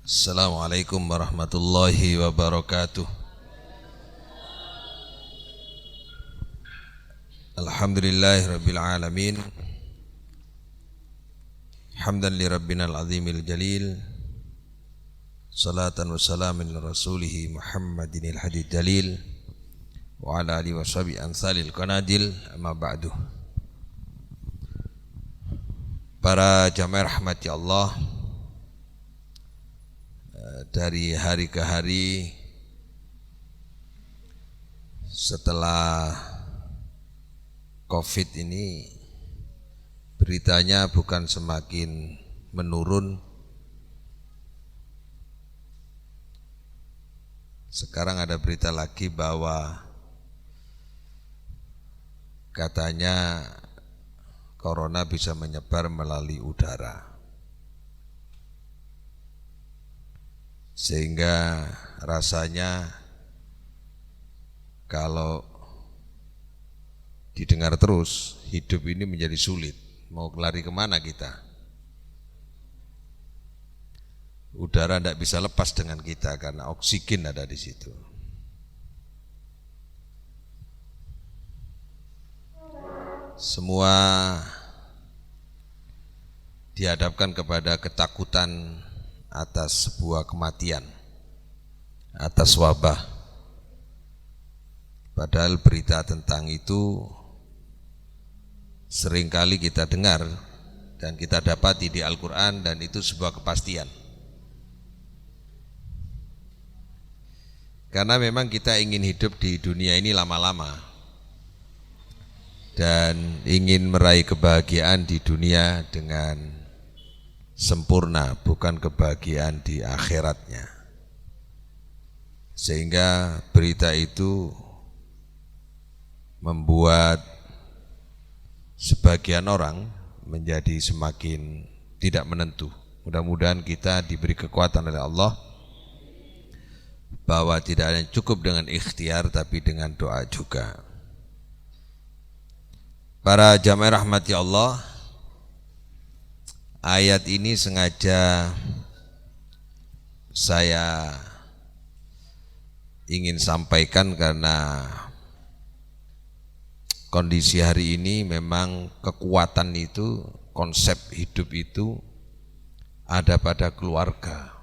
Assalamualaikum warahmatullahi wabarakatuh. Alhamdulillahirabbil alamin. Hamdan li rabbinal azimil jalil. Salatan wa salamin li rasulih Muhammadinil hadid jalil wa ala alihi washabi ansalil qanadil, amma ba'du. Para jamaah rahmati Allah, dari hari ke hari setelah COVID ini beritanya bukan semakin menurun. Sekarang ada berita lagi bahwa katanya corona bisa menyebar melalui udara. Sehingga rasanya kalau didengar terus, hidup ini menjadi sulit. Mau lari kemana kita? Udara tidak bisa lepas dengan kita karena oksigen ada di situ. Semua dihadapkan kepada ketakutan atas sebuah kematian, atas wabah. Padahal berita tentang itu seringkali kita dengar dan kita dapati di Al-Quran, dan itu sebuah kepastian. Karena memang kita ingin hidup di dunia ini lama-lama dan ingin meraih kebahagiaan di dunia dengan sempurna, bukan kebahagiaan di akhiratnya. Sehingga berita itu membuat sebagian orang menjadi semakin tidak menentu. Mudah-mudahan kita diberi kekuatan oleh Allah bahwa tidak hanya cukup dengan ikhtiar tapi dengan doa juga. Para jamaah rahmati Allah, ayat ini sengaja saya ingin sampaikan karena kondisi hari ini memang kekuatan itu, konsep hidup itu ada pada keluarga.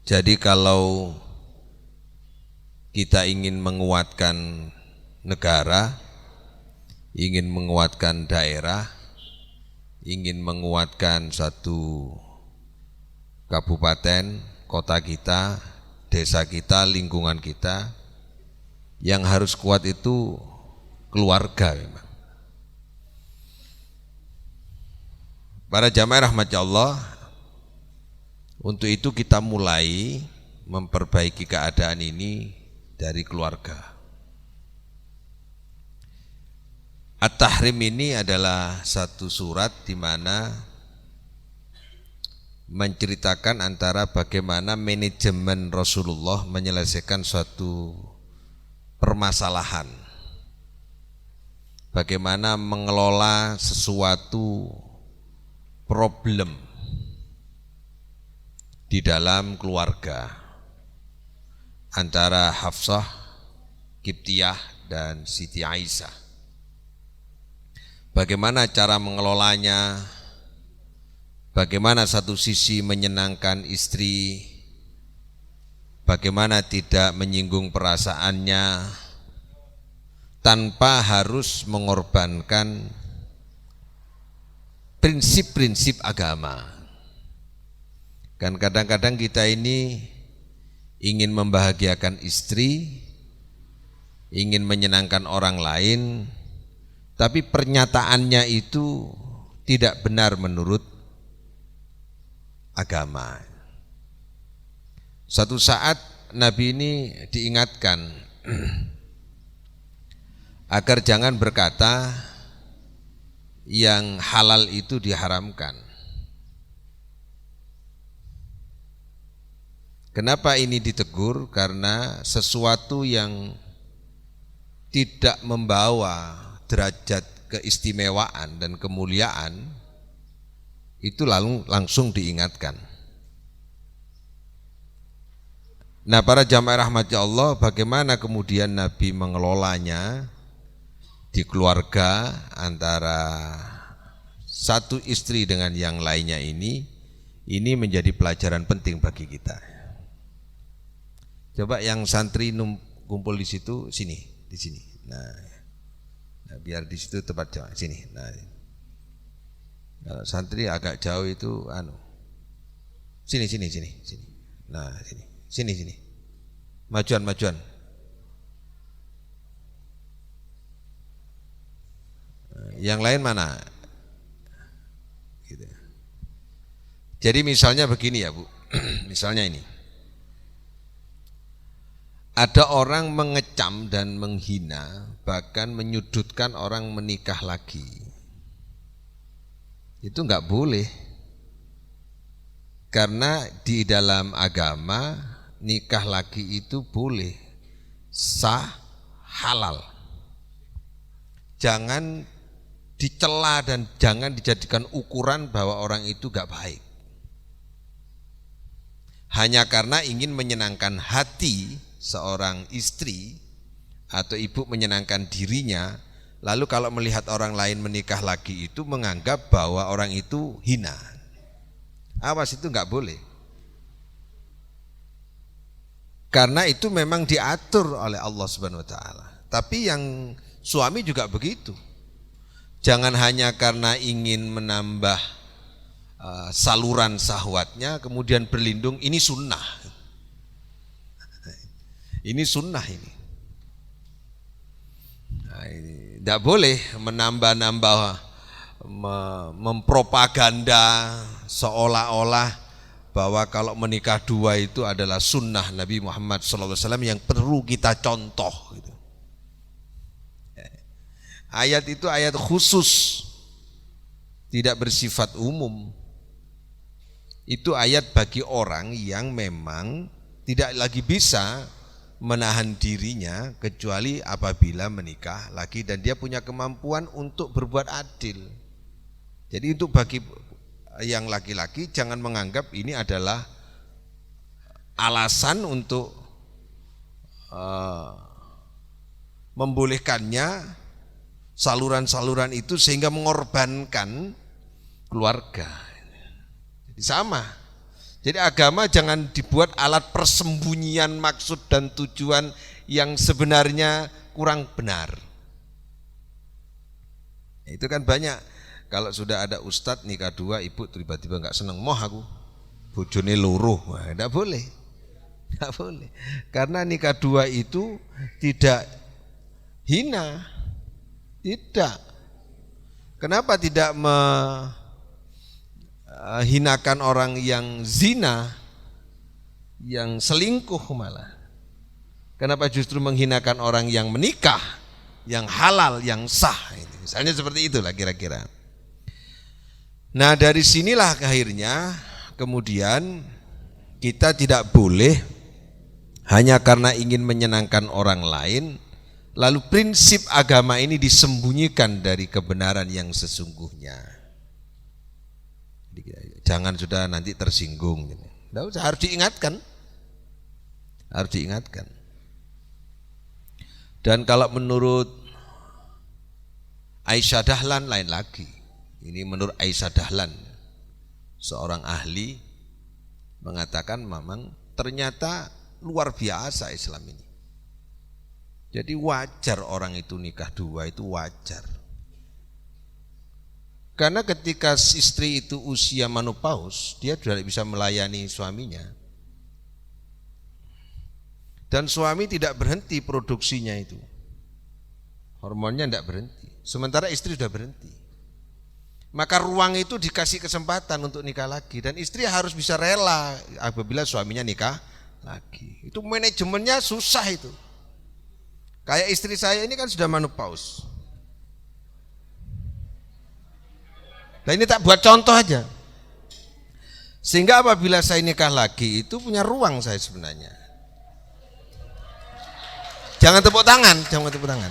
Jadi kalau kita ingin menguatkan negara, ingin menguatkan daerah, ingin menguatkan satu kabupaten, kota kita, desa kita, lingkungan kita, yang harus kuat itu keluarga memang. Para jamaah rahmat Allah, untuk itu kita mulai memperbaiki keadaan ini dari keluarga. At-Tahrim ini adalah satu surat di mana menceritakan antara bagaimana manajemen Rasulullah menyelesaikan suatu permasalahan, bagaimana mengelola sesuatu problem di dalam keluarga antara Hafsah, Qibtiyah dan Siti Aisyah. Bagaimana cara mengelolanya, bagaimana satu sisi menyenangkan istri, bagaimana tidak menyinggung perasaannya tanpa harus mengorbankan prinsip-prinsip agama. Kan kadang-kadang kita ini ingin membahagiakan istri, ingin menyenangkan orang lain, tapi pernyataannya itu tidak benar menurut agama. Suatu saat Nabi ini diingatkan agar jangan berkata yang halal itu diharamkan. Kenapa ini ditegur? Karena sesuatu yang tidak membawa derajat keistimewaan dan kemuliaan itu langsung diingatkan. Nah, para jamaah rahmati Allah, bagaimana kemudian Nabi mengelolanya di keluarga antara satu istri dengan yang lainnya ini menjadi pelajaran penting bagi kita. Coba yang santri kumpul di situ, di sini. Nah, biar di situ tempat jamaah, sini. Nah, kalau santri agak jauh itu sini. Nah, sini. Majuan. Yang lain mana? Gitu. Jadi misalnya begini ya Bu, misalnya ini. Ada orang mengecam dan menghina, bahkan menyudutkan orang menikah lagi. Itu enggak boleh. Karena di dalam agama nikah lagi itu boleh, sah, halal. Jangan dicela dan jangan dijadikan ukuran bahwa orang itu enggak baik. Hanya karena ingin menyenangkan hati seorang istri atau ibu menyenangkan dirinya, lalu kalau melihat orang lain menikah lagi itu menganggap bahwa orang itu hina. Awas, itu enggak boleh. Karena itu memang diatur oleh Allah Subhanahu wa taala. Tapi yang suami juga begitu. Jangan hanya karena ingin menambah saluran syahwatnya kemudian berlindung ini sunnah. Ini sunnah ini. Nah, ini tidak boleh menambah-nambah, mempropaganda seolah-olah bahwa kalau menikah dua itu adalah sunnah Nabi Muhammad SAW yang perlu kita contoh. Gitu. Ayat itu ayat khusus, tidak bersifat umum. Itu ayat bagi orang yang memang tidak lagi bisa menahan dirinya kecuali apabila menikah lagi dan dia punya kemampuan untuk berbuat adil. Jadi untuk bagi yang laki-laki jangan menganggap ini adalah alasan untuk membolehkannya saluran-saluran itu sehingga mengorbankan keluarga. Jadi sama. Jadi agama jangan dibuat alat persembunyian maksud dan tujuan yang sebenarnya kurang benar. Itu kan banyak, kalau sudah ada ustadz nikah dua, ibu tiba-tiba enggak seneng, moh aku bojone loro, enggak boleh. Enggak boleh. Karena nikah dua itu tidak hina. Tidak. Kenapa tidak hinakan orang yang zina, yang selingkuh malah? Kenapa justru menghinakan orang yang menikah, yang halal, yang sah? Misalnya seperti itulah kira-kira. Nah, dari sinilah akhirnya kemudian kita tidak boleh hanya karena ingin menyenangkan orang lain, lalu prinsip agama ini disembunyikan dari kebenaran yang sesungguhnya. Jangan sudah nanti tersinggung. Harus diingatkan. Harus diingatkan. Dan kalau menurut Aisyah Dahlan lain lagi. Ini menurut Aisyah Dahlan, seorang ahli mengatakan memang ternyata luar biasa Islam ini. Jadi wajar orang itu nikah dua, itu wajar. Karena ketika istri itu usia menopause, dia sudah bisa melayani suaminya. Dan suami tidak berhenti produksinya itu. Hormonnya tidak berhenti. Sementara istri sudah berhenti. Maka ruang itu dikasih kesempatan untuk nikah lagi. Dan istri harus bisa rela apabila suaminya nikah lagi. Itu manajemennya susah itu. Kayak istri saya ini kan sudah menopause. Nah ini tak buat contoh aja. Sehingga apabila saya nikah lagi itu punya ruang saya sebenarnya. Jangan tepuk tangan, jangan tepuk tangan.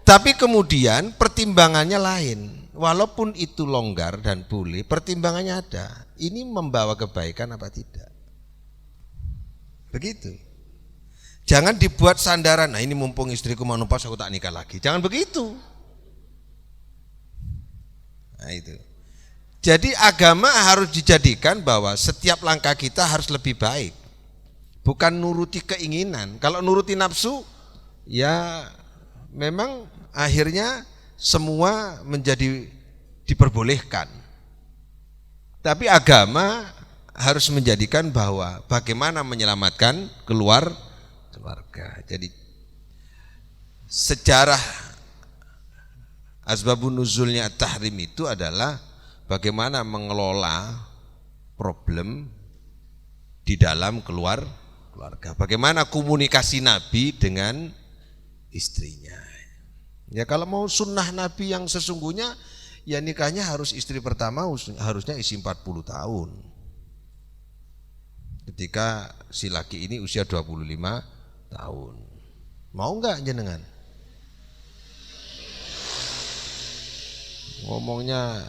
Tapi kemudian pertimbangannya lain. Walaupun itu longgar dan boleh, pertimbangannya ada. Ini membawa kebaikan apa tidak? Begitu. Jangan dibuat sandaran, nah ini mumpung istriku mau numpas aku tak nikah lagi. Jangan begitu. Nah itu. Jadi agama harus dijadikan bahwa setiap langkah kita harus lebih baik. Bukan nuruti keinginan. Kalau nuruti nafsu, ya memang akhirnya semua menjadi diperbolehkan. Tapi agama harus menjadikan bahwa bagaimana menyelamatkan keluarga. Jadi sejarah asbabun nuzulnya tahrim itu adalah bagaimana mengelola problem di dalam keluarga. Bagaimana komunikasi Nabi dengan istrinya. Ya kalau mau sunnah Nabi yang sesungguhnya, ya nikahnya harus istri pertama harusnya isi 40 tahun. Ketika si laki ini usia 25 tahun. Mau enggak jenengan? Ngomongnya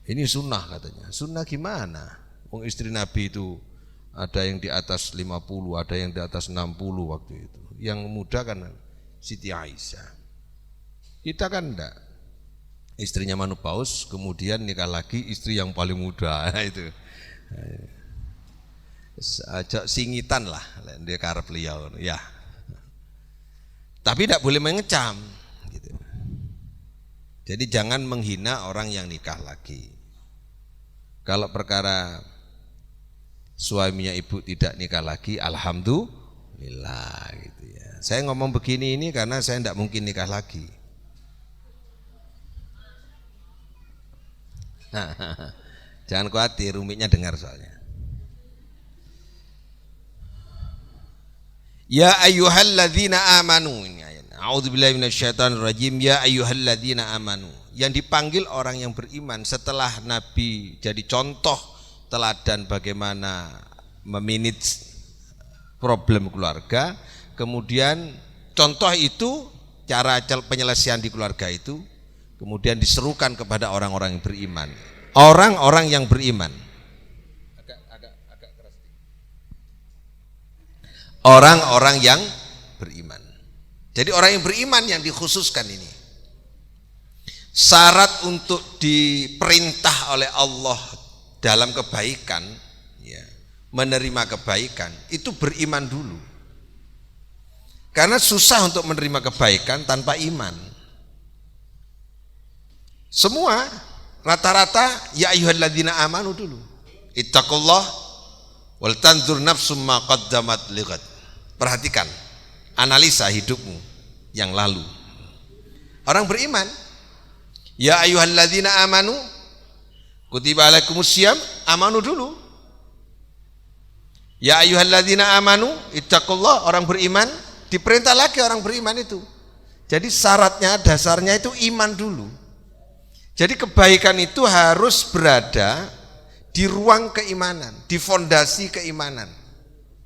ini sunnah katanya. Sunnah gimana? Wong istri Nabi itu ada yang di atas 50, ada yang di atas 60 waktu itu. Yang muda kan Siti Aisyah. Kita kan enggak. Istrinya Manupaus, kemudian nikah lagi istri yang paling muda itu. Ajak singitan lah dia karep beliau ya. Tapi tidak boleh mengecam gitu. Jadi jangan menghina orang yang nikah lagi. Kalau perkara suaminya ibu tidak nikah lagi, alhamdulillah gitu ya. Saya ngomong begini ini karena saya tidak mungkin nikah lagi. Jangan khawatir, Uminya dengar soalnya. Ya ayyuhalladzina amanu. A'udzubillahi minasyaitonirrajim. Ya ayyuhalladzina amanu. Yang dipanggil orang yang beriman setelah Nabi jadi contoh teladan bagaimana memanage problem keluarga, kemudian contoh itu cara penyelesaian di keluarga itu kemudian diserukan kepada orang-orang yang beriman. Orang-orang yang beriman. Agak keras. Orang-orang yang beriman. Jadi orang yang beriman yang dikhususkan ini. Syarat untuk diperintah oleh Allah dalam kebaikan, ya, menerima kebaikan itu beriman dulu. Karena susah untuk menerima kebaikan tanpa iman. Semua rata-rata ya ayyuhalladzina amanu dulu. Ittaqullah wal tanzur nafsum ma qaddamat lighad. Perhatikan, analisa hidupmu yang lalu. Orang beriman, ya ayyuhalladzina amanu kutiba alaikumusiyam, amanu dulu. Ya ayyuhalladzina amanu ittaqullah, orang beriman diperintah lagi orang beriman itu. Jadi syaratnya, dasarnya itu iman dulu. Jadi kebaikan itu harus berada di ruang keimanan, di fondasi keimanan.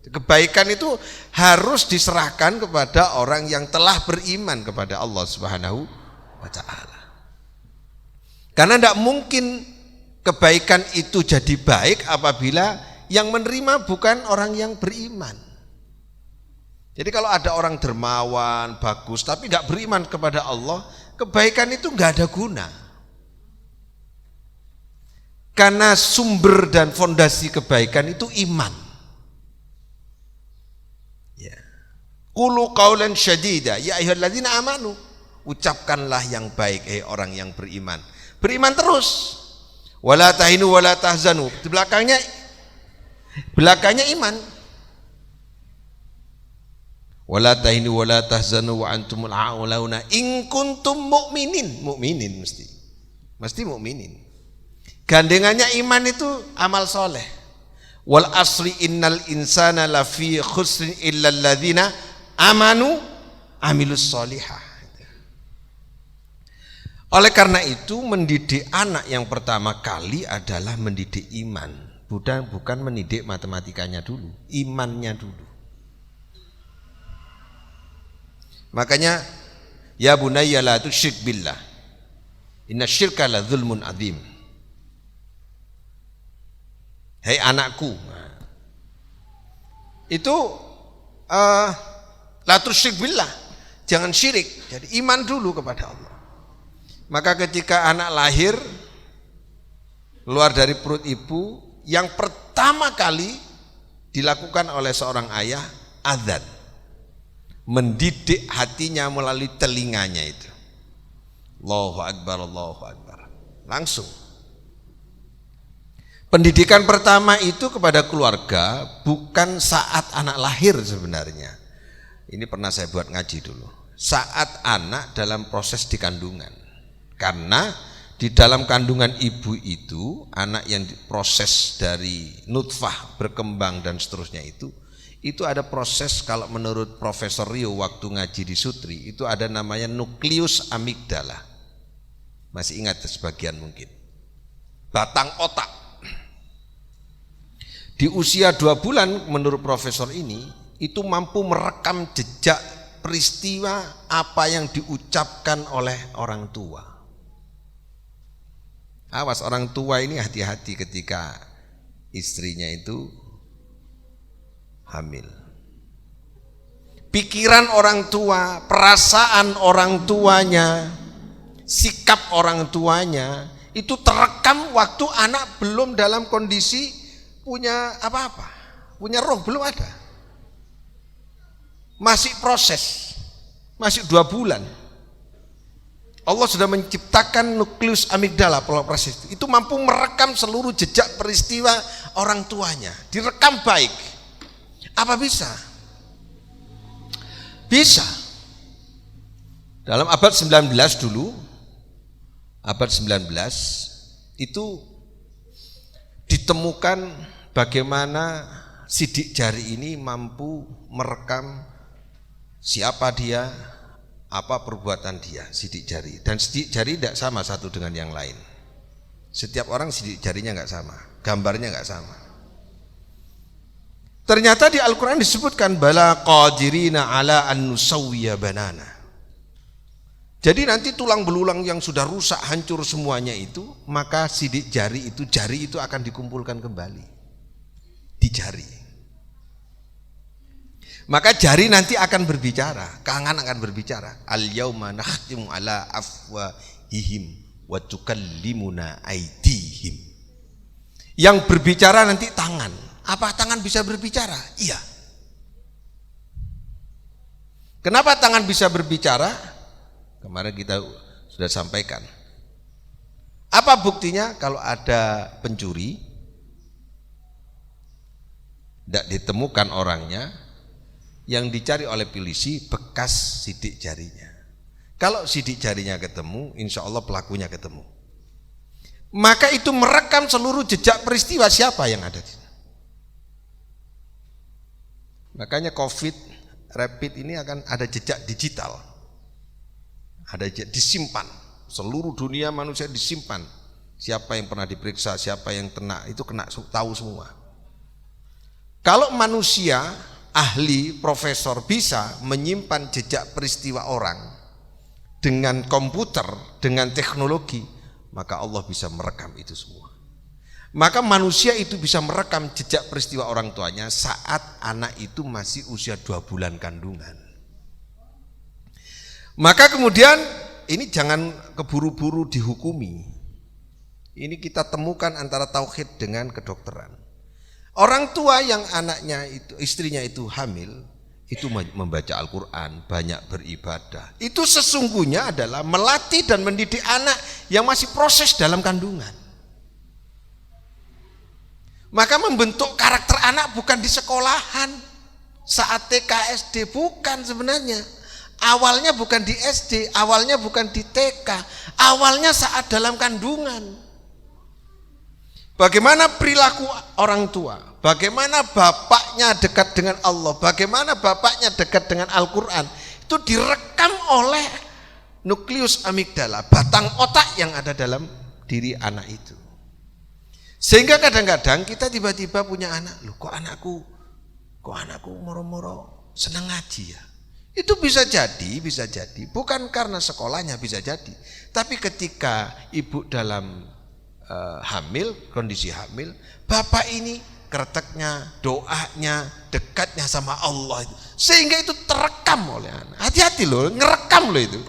Kebaikan itu harus diserahkan kepada orang yang telah beriman kepada Allah Subhanahu wa ta'ala. Karena tidak mungkin kebaikan itu jadi baik apabila yang menerima bukan orang yang beriman. Jadi kalau ada orang dermawan, bagus, tapi tidak beriman kepada Allah, kebaikan itu nggak ada guna. Karena sumber dan fondasi kebaikan itu iman. Ya. Qulu qaulan syadida, ya ayyuhalladzina amanu. Ucapkanlah yang baik, orang yang beriman. Beriman terus. Wala tahinu wala tahzanu. Di belakangnya iman. Wala tahinu wala tahzanu wa antumul a'launa in kuntum mu'minin. Mu'minin mesti mu'minin. Gandengannya iman itu amal soleh. Wal asri innal insana lafi khusrin illal ladzina amanu amilus solihah. Oleh karena itu mendidik anak yang pertama kali adalah mendidik iman, bukan mendidik matematikanya dulu, imannya dulu. Makanya Ya bunayya la tusyrik billah. Inna syirka la dzulmun adzim. Hei anakku. Itu la tusyrik billah. Jangan syirik. Jadi iman dulu kepada Allah. Maka ketika anak lahir keluar dari perut ibu, yang pertama kali dilakukan oleh seorang ayah adzan, mendidik hatinya melalui telinganya itu. Allahu Akbar, Allahu Akbar. Langsung. Pendidikan pertama itu kepada keluarga bukan saat anak lahir sebenarnya. Ini pernah saya buat ngaji dulu. Saat anak dalam proses dikandungan. Karena di dalam kandungan ibu itu, anak yang proses dari nutfah berkembang dan seterusnya itu ada proses, kalau menurut Profesor Rio waktu ngaji di Sutri, itu ada namanya nukleus amigdala. Masih ingat sebagian mungkin. Batang otak. Di usia 2 bulan menurut profesor ini, itu mampu merekam jejak peristiwa apa yang diucapkan oleh orang tua. Awas, orang tua ini hati-hati ketika istrinya itu hamil. Pikiran orang tua, perasaan orang tuanya, sikap orang tuanya itu terekam waktu anak belum dalam kondisi punya apa-apa, punya roh, belum ada. Masih proses, masih 2 bulan. Allah sudah menciptakan nukleus amigdala, proses itu mampu merekam seluruh jejak peristiwa orang tuanya, direkam baik. Apa bisa? Bisa. Dalam abad 19 dulu, abad 19 itu ditemukan bagaimana sidik jari ini mampu merekam siapa dia, apa perbuatan dia, sidik jari. Dan sidik jari tidak sama satu dengan yang lain. Setiap orang sidik jarinya nggak sama, gambarnya nggak sama. Ternyata di Al-Quran disebutkan bala qadirina ala an nusawwiya banana. Jadi nanti tulang belulang yang sudah rusak, hancur semuanya itu, maka sidik jari itu akan dikumpulkan kembali di jari. Maka jari nanti akan berbicara, tangan akan berbicara. Al-yauma nakhtimu ala afwahihim wa tukallimuna aydihim. Yang berbicara nanti tangan. Apa tangan bisa berbicara? Iya. Kenapa tangan bisa berbicara? Kemarin kita sudah sampaikan. Apa buktinya? Kalau ada pencuri, tidak ditemukan orangnya, yang dicari oleh polisi bekas sidik jarinya. Kalau sidik jarinya ketemu, insya Allah pelakunya ketemu. Maka itu merekam seluruh jejak peristiwa siapa yang ada di sana. Makanya COVID rapid ini akan ada jejak digital, ada jejak disimpan. Seluruh dunia manusia disimpan. Siapa yang pernah diperiksa, siapa yang kena, itu kena tahu semua. Kalau manusia ahli, profesor bisa menyimpan jejak peristiwa orang dengan komputer, dengan teknologi, maka Allah bisa merekam itu semua. Maka manusia itu bisa merekam jejak peristiwa orang tuanya saat anak itu masih usia 2 bulan kandungan. Maka kemudian ini jangan keburu-buru dihukumi. Ini kita temukan antara tauhid dengan kedokteran. Orang tua yang anaknya itu, istrinya itu hamil, itu membaca Al-Quran, banyak beribadah. Itu sesungguhnya adalah melatih dan mendidik anak yang masih proses dalam kandungan. Maka membentuk karakter anak bukan di sekolahan, saat TK SD, bukan sebenarnya. Awalnya bukan di SD, awalnya bukan di TK, awalnya saat dalam kandungan. Bagaimana perilaku orang tua, bagaimana bapaknya dekat dengan Allah, bagaimana bapaknya dekat dengan Al-Quran, itu direkam oleh nukleus amigdala, batang otak yang ada dalam diri anak itu. Sehingga kadang-kadang kita tiba-tiba punya anak, loh kok anakku moro-moro senang ngaji ya. Itu bisa jadi, bukan karena sekolahnya bisa jadi, tapi ketika ibu dalam hamil, kondisi hamil, bapak ini kreteknya, doanya, dekatnya sama Allah itu, sehingga itu terekam oleh anak. Hati-hati loh, ngerekam loh itu.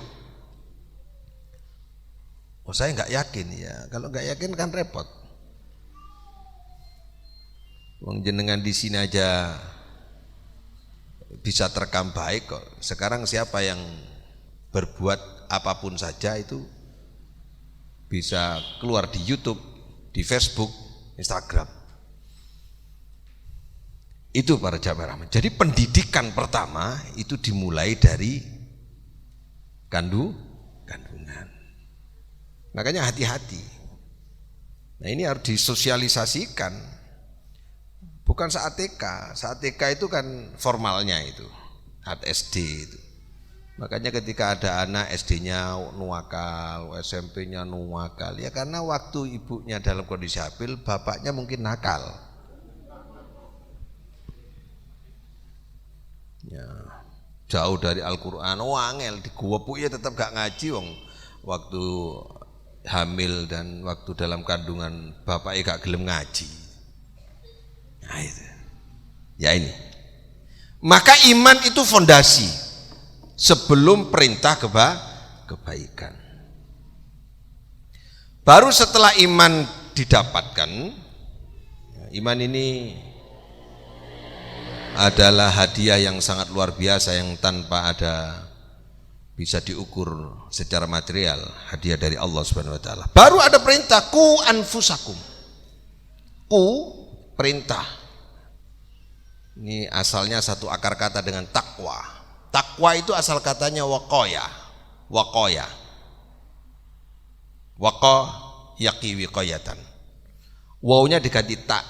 Oh saya nggak yakin ya, kalau nggak yakin kan repot. Wong jenengan di sini aja bisa terekam baik kok. Sekarang siapa yang berbuat apapun saja itu bisa keluar di YouTube, di Facebook, Instagram. Itu para jamaah rahmat. Jadi pendidikan pertama itu dimulai dari kandungan. Makanya hati-hati. Nah ini harus disosialisasikan. Bukan saat TK. Saat TK itu kan formalnya itu, saat SD itu. Makanya ketika ada anak SD-nya nuwakal, SMP-nya nuwakal, ya karena waktu ibunya dalam kondisi hamil, bapaknya mungkin nakal. Ya, jauh dari Al-Quran, angel di gua ya tetap gak ngaji wong. Waktu hamil dan waktu dalam kandungan bapaknya gak gelem ngaji. Nah itu. Ya ini. Maka iman itu fondasi sebelum perintah kebaikan. Baru setelah iman didapatkan, iman ini adalah hadiah yang sangat luar biasa yang tanpa ada bisa diukur secara material, hadiah dari Allah Subhanahu wa taala. Baru ada perintah ku anfusakum. Ku perintah. Ini asalnya satu akar kata dengan takwa. Takwa itu asal katanya waqaya. Waqaya. Waqa yaqi wiqayatan. Wawunya diganti tak.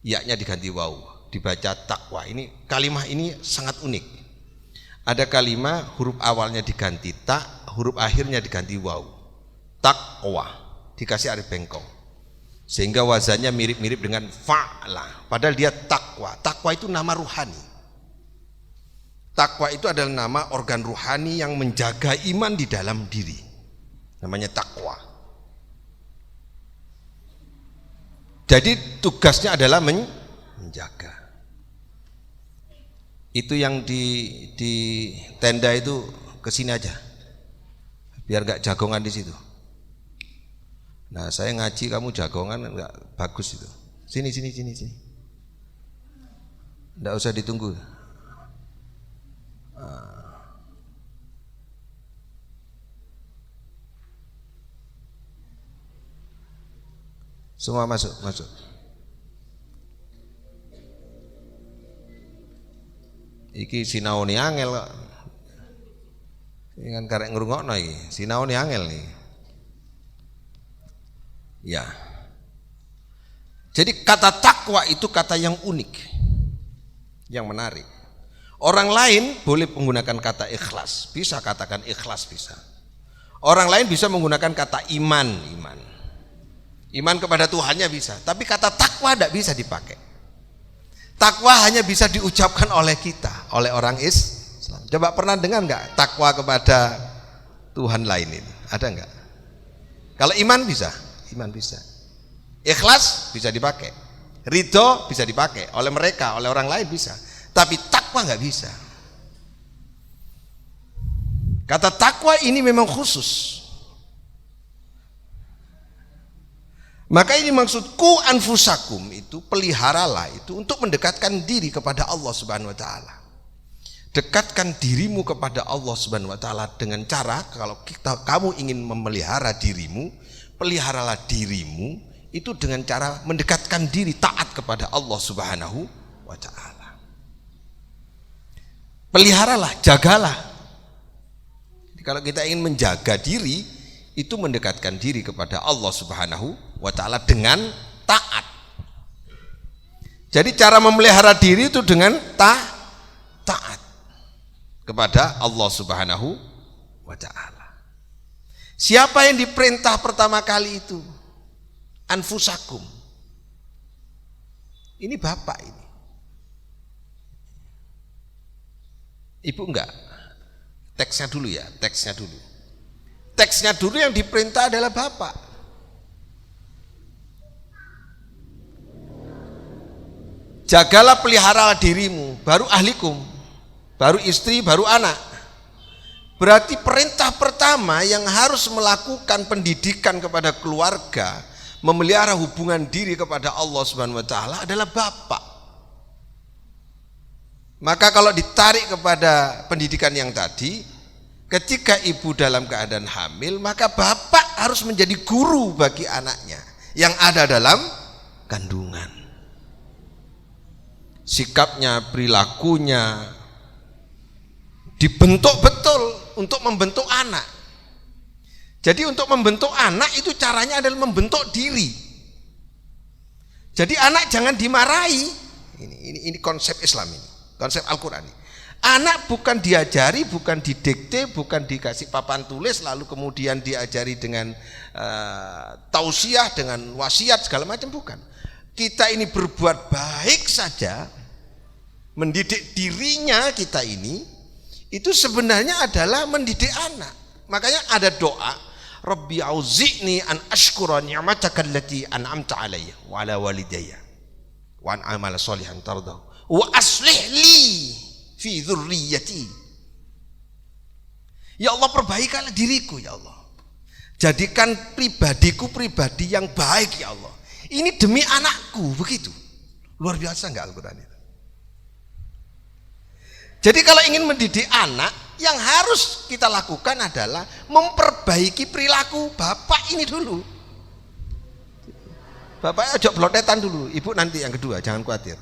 Ya-nya diganti waw. Dibaca takwa. Ini kalimat ini sangat unik. Ada kalimat huruf awalnya diganti tak, huruf akhirnya diganti waw. Takwa. Dikasih alif bengkong. Sehingga wazannya mirip-mirip dengan fa'la. Padahal dia takwa. Takwa itu nama ruhani. Takwa itu adalah nama organ ruhani yang menjaga iman di dalam diri. Namanya takwa. Jadi tugasnya adalah menjaga. Itu yang di tenda itu kesini aja. Biar gak jagongan di situ. Nah saya ngaji kamu jagongan enggak bagus itu. Sini. Enggak usah ditunggu. Semua masuk. Iki sinaone angel kok. Ini kan karek ngrungokno iki. Sinaone angel nih. Ya. Jadi kata takwa itu kata yang unik, yang menarik. Orang lain boleh menggunakan kata ikhlas, bisa katakan ikhlas bisa. Orang lain bisa menggunakan kata iman. Iman kepada Tuhannya bisa, tapi kata takwa tidak bisa dipakai. Takwa hanya bisa diucapkan oleh kita, oleh orang Islam. Coba pernah dengar nggak takwa kepada Tuhan lain ini? Ada nggak? Kalau iman bisa. Iman bisa, ikhlas bisa dipakai, ridho bisa dipakai oleh mereka, oleh orang lain bisa, tapi takwa nggak bisa. Kata takwa ini memang khusus. Maka ini maksudku anfusakum itu peliharalah itu untuk mendekatkan diri kepada Allah Subhanahu wa taala. Dekatkan dirimu kepada Allah Subhanahu wa taala dengan cara kalau kamu ingin memelihara dirimu, peliharalah dirimu itu dengan cara mendekatkan diri taat kepada Allah Subhanahu wa taala. Peliharalah, jagalah. Jadi kalau kita ingin menjaga diri itu mendekatkan diri kepada Allah Subhanahu wa taala dengan taat. Jadi cara memelihara diri itu dengan taat kepada Allah Subhanahu wa taala. Siapa yang diperintah pertama kali itu? Anfusakum. Ini bapak ini. Ibu enggak. Teksnya dulu ya, teksnya dulu. Teksnya dulu yang diperintah adalah bapak. Jagalah pelihara dirimu, baru ahlikum, baru istri, baru anak. Berarti perintah pertama yang harus melakukan pendidikan kepada keluarga, memelihara hubungan diri kepada Allah Subhanahu wa taala adalah bapak. Maka kalau ditarik kepada pendidikan yang tadi, ketika ibu dalam keadaan hamil, maka bapak harus menjadi guru bagi anaknya yang ada dalam kandungan. Sikapnya, perilakunya dibentuk betul untuk membentuk anak. Jadi untuk membentuk anak itu caranya adalah membentuk diri. Jadi anak jangan dimarahi. Ini konsep Islam ini. Konsep Al-Quran ini. Anak bukan diajari, bukan didikte, bukan dikasih papan tulis lalu kemudian diajari dengan tausiah, dengan wasiat segala macam, bukan. Kita ini berbuat baik saja, mendidik dirinya kita ini, itu sebenarnya adalah mendidik anak. Makanya ada doa, Rabbi auzi'ni an ashkura ni'mataka allati an'amta alayya wa ala walidayya wa an amala sholihan tardahu wa aslih li fi dzurriyyati. Ya Allah, perbaikilah diriku ya Allah. Jadikan pribadiku pribadi yang baik ya Allah. Ini demi anakku, begitu. Luar biasa enggak Al-Qur'an itu? Jadi kalau ingin mendidik anak, yang harus kita lakukan adalah memperbaiki perilaku bapak ini dulu. Bapaknya ojo blotetan dulu, ibu nanti yang kedua, jangan khawatir.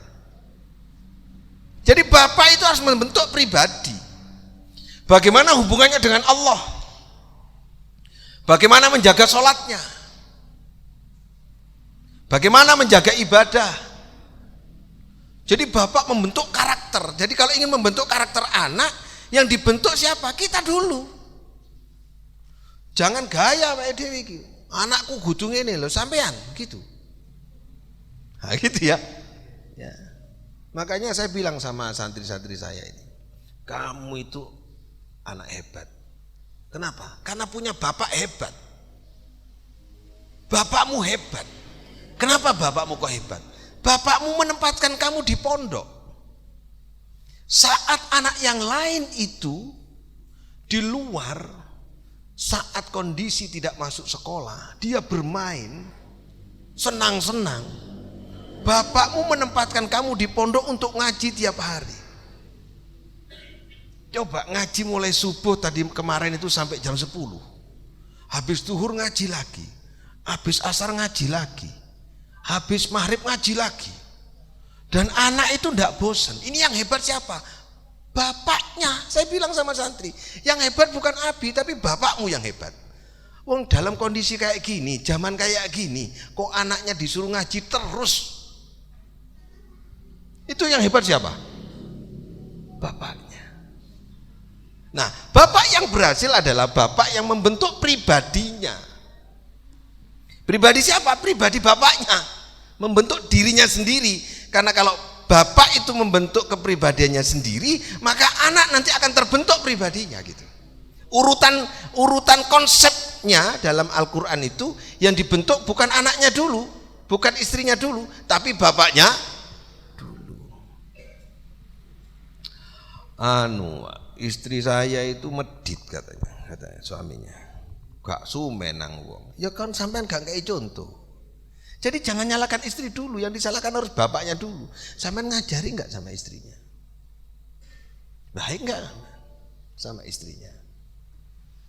Jadi bapak itu harus membentuk pribadi. Bagaimana hubungannya dengan Allah? Bagaimana menjaga sholatnya? Bagaimana menjaga ibadah? Jadi bapak membentuk karakter. Jadi kalau ingin membentuk karakter anak, yang dibentuk siapa? Kita dulu. Jangan gaya Pak Dewi, anakku gudung ini loh, sampean gitu. Nah, gitu ya. Ya. Makanya saya bilang sama santri-santri saya ini, kamu itu anak hebat. Kenapa? Karena punya bapak hebat. Bapakmu hebat. Kenapa bapakmu kok hebat? Bapakmu menempatkan kamu di pondok. Saat anak yang lain itu di luar, saat kondisi tidak masuk sekolah, dia bermain, senang-senang. Bapakmu menempatkan kamu di pondok untuk ngaji tiap hari. Coba ngaji mulai subuh tadi kemarin itu sampai jam 10. Habis zuhur ngaji lagi. Habis asar ngaji lagi. Habis maghrib ngaji lagi. Dan anak itu tidak bosan. Ini yang hebat siapa? Bapaknya. Saya bilang sama santri, yang hebat bukan Abi, tapi bapakmu yang hebat. Wong dalam kondisi kayak gini, zaman kayak gini, kok anaknya disuruh ngaji terus? Itu yang hebat siapa? Bapaknya. Nah, bapak yang berhasil adalah bapak yang membentuk pribadinya. Pribadi siapa? Pribadi bapaknya. Membentuk dirinya sendiri. Karena kalau bapak itu membentuk kepribadiannya sendiri, maka anak nanti akan terbentuk pribadinya gitu. Urutan konsepnya dalam Al-Quran itu yang dibentuk bukan anaknya dulu, bukan istrinya dulu, tapi bapaknya dulu. Istri saya itu medit katanya suaminya. Gak sumenang wong. Ya kan sampean gak kayak contoh. Jadi jangan nyalakan istri dulu, yang disalahkan harus bapaknya dulu. Sampean ngajari enggak sama istrinya? Baik enggak sama istrinya?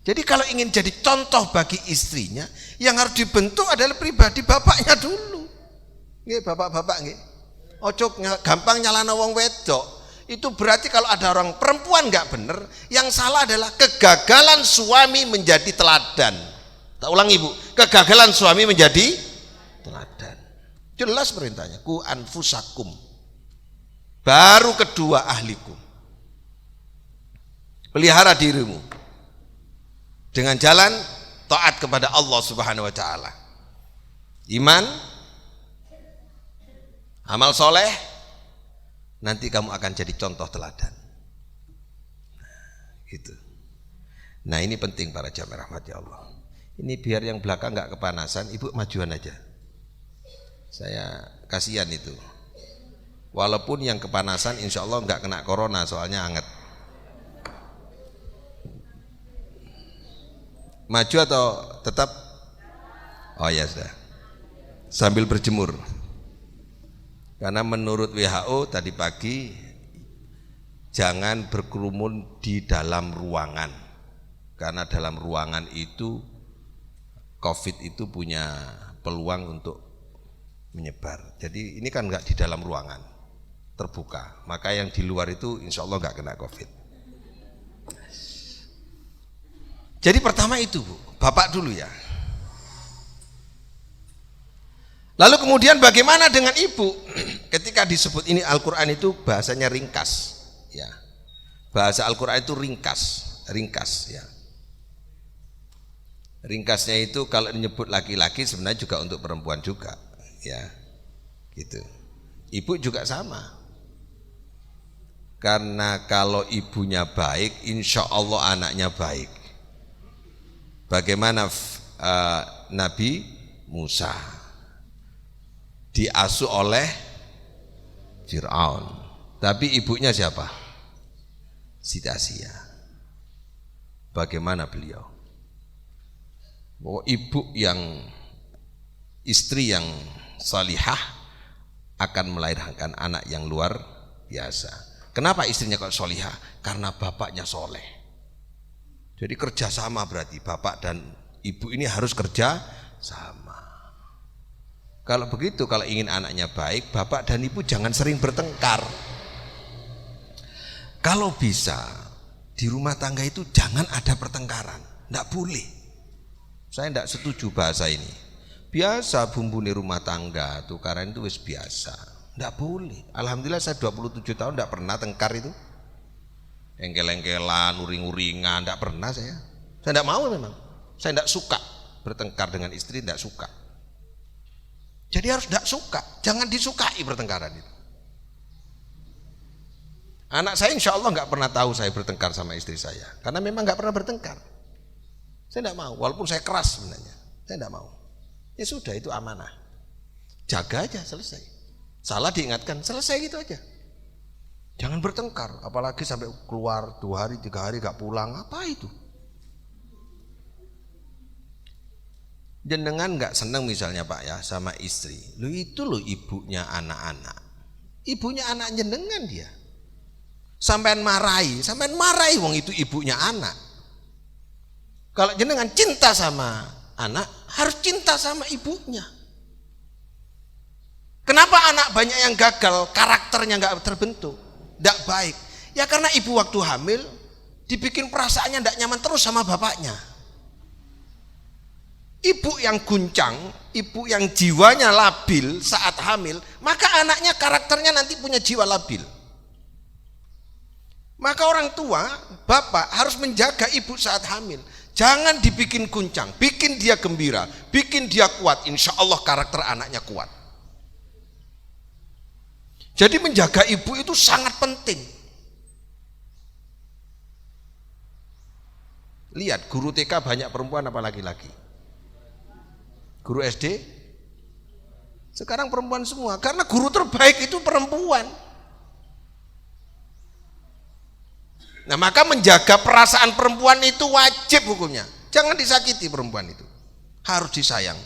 Jadi kalau ingin jadi contoh bagi istrinya, yang harus dibentuk adalah pribadi bapaknya dulu. Nggih, bapak-bapak nggih. Ojo gampang nyalana wong wedok. Itu berarti kalau ada orang perempuan enggak benar, yang salah adalah kegagalan suami menjadi teladan. Tak ulang ibu, kegagalan suami menjadi teladan. Jelas perintahnya, ku anfusakum. Baru kedua ahlikum. Pelihara dirimu dengan jalan taat kepada Allah Subhanahu wa taala. Iman, amal soleh, nanti kamu akan jadi contoh teladan. Gitu. Nah ini penting para jamaah rahmati Allah. Ini biar yang belakang nggak kepanasan, ibu majuan aja. Saya kasihan itu. Walaupun yang kepanasan insya Allah nggak kena corona soalnya anget. Maju atau tetap? Oh ya sudah. Sambil berjemur. Karena menurut WHO tadi pagi jangan berkerumun di dalam ruangan. Karena dalam ruangan itu COVID itu punya peluang untuk menyebar. Jadi ini kan nggak di dalam ruangan terbuka. Maka yang di luar itu insya Allah nggak kena COVID. Jadi pertama itu Bu, Bapak dulu ya. Lalu kemudian bagaimana dengan ibu? Ketika disebut ini Al-Quran itu bahasanya ringkas, ya. Bahasa Al-Quran itu ringkas, ya. Ringkasnya itu kalau menyebut laki-laki sebenarnya juga untuk perempuan juga, ya. Gitu. Ibu juga sama. Karena kalau ibunya baik, insya Allah anaknya baik. Bagaimana Nabi Musa diasuh oleh Fir'aun, tapi ibunya siapa? Siti Asia. Bagaimana beliau? Bahwa ibu yang istri yang salihah akan melahirkan anak yang luar biasa. Kenapa istrinya kok salihah? Karena bapaknya soleh. Jadi kerjasama berarti bapak dan ibu ini harus kerja sama. Kalau begitu, kalau ingin anaknya baik, bapak dan ibu jangan sering bertengkar. Kalau bisa di rumah tangga itu jangan ada pertengkaran, tidak boleh. Saya tidak setuju bahasa ini. Biasa bumbu di rumah tangga, tukaran itu wis biasa, tidak boleh. Alhamdulillah saya 27 tahun tidak pernah tengkar itu. Engkel-engkelan, uring-uringan, tidak pernah saya. Saya tidak mau memang. Saya tidak suka bertengkar dengan istri, tidak suka. Jadi harus tidak suka, jangan disukai pertengkaran itu. Anak saya insya Allah nggak pernah tahu saya bertengkar sama istri saya, karena memang nggak pernah bertengkar. Saya tidak mau, walaupun saya keras sebenarnya, saya tidak mau. Ya sudah, itu amanah. Jaga aja, selesai. Salah diingatkan, selesai gitu aja. Jangan bertengkar, apalagi sampai keluar 2 hari 3 hari gak pulang, apa itu? Jenengan gak seneng misalnya Pak ya sama istri, lu itu lo ibunya anak-anak, ibunya anak jenengan dia. Sampean marahi wong itu ibunya anak. Kalau jenengan cinta sama anak, harus cinta sama ibunya. Kenapa anak banyak yang gagal, karakternya gak terbentuk? Tidak baik, ya karena ibu waktu hamil dibikin perasaannya tidak nyaman terus sama bapaknya. Ibu yang guncang, ibu yang jiwanya labil saat hamil, maka anaknya karakternya nanti punya jiwa labil. Maka orang tua, bapak harus menjaga ibu saat hamil. Jangan dibikin guncang, bikin dia gembira, bikin dia kuat, insya Allah karakter anaknya kuat. Jadi menjaga ibu itu sangat penting. Lihat, guru TK banyak perempuan apa laki-laki? Guru SD? Sekarang perempuan semua, karena guru terbaik itu perempuan. Nah maka menjaga perasaan perempuan itu wajib hukumnya. Jangan disakiti perempuan itu, harus disayang.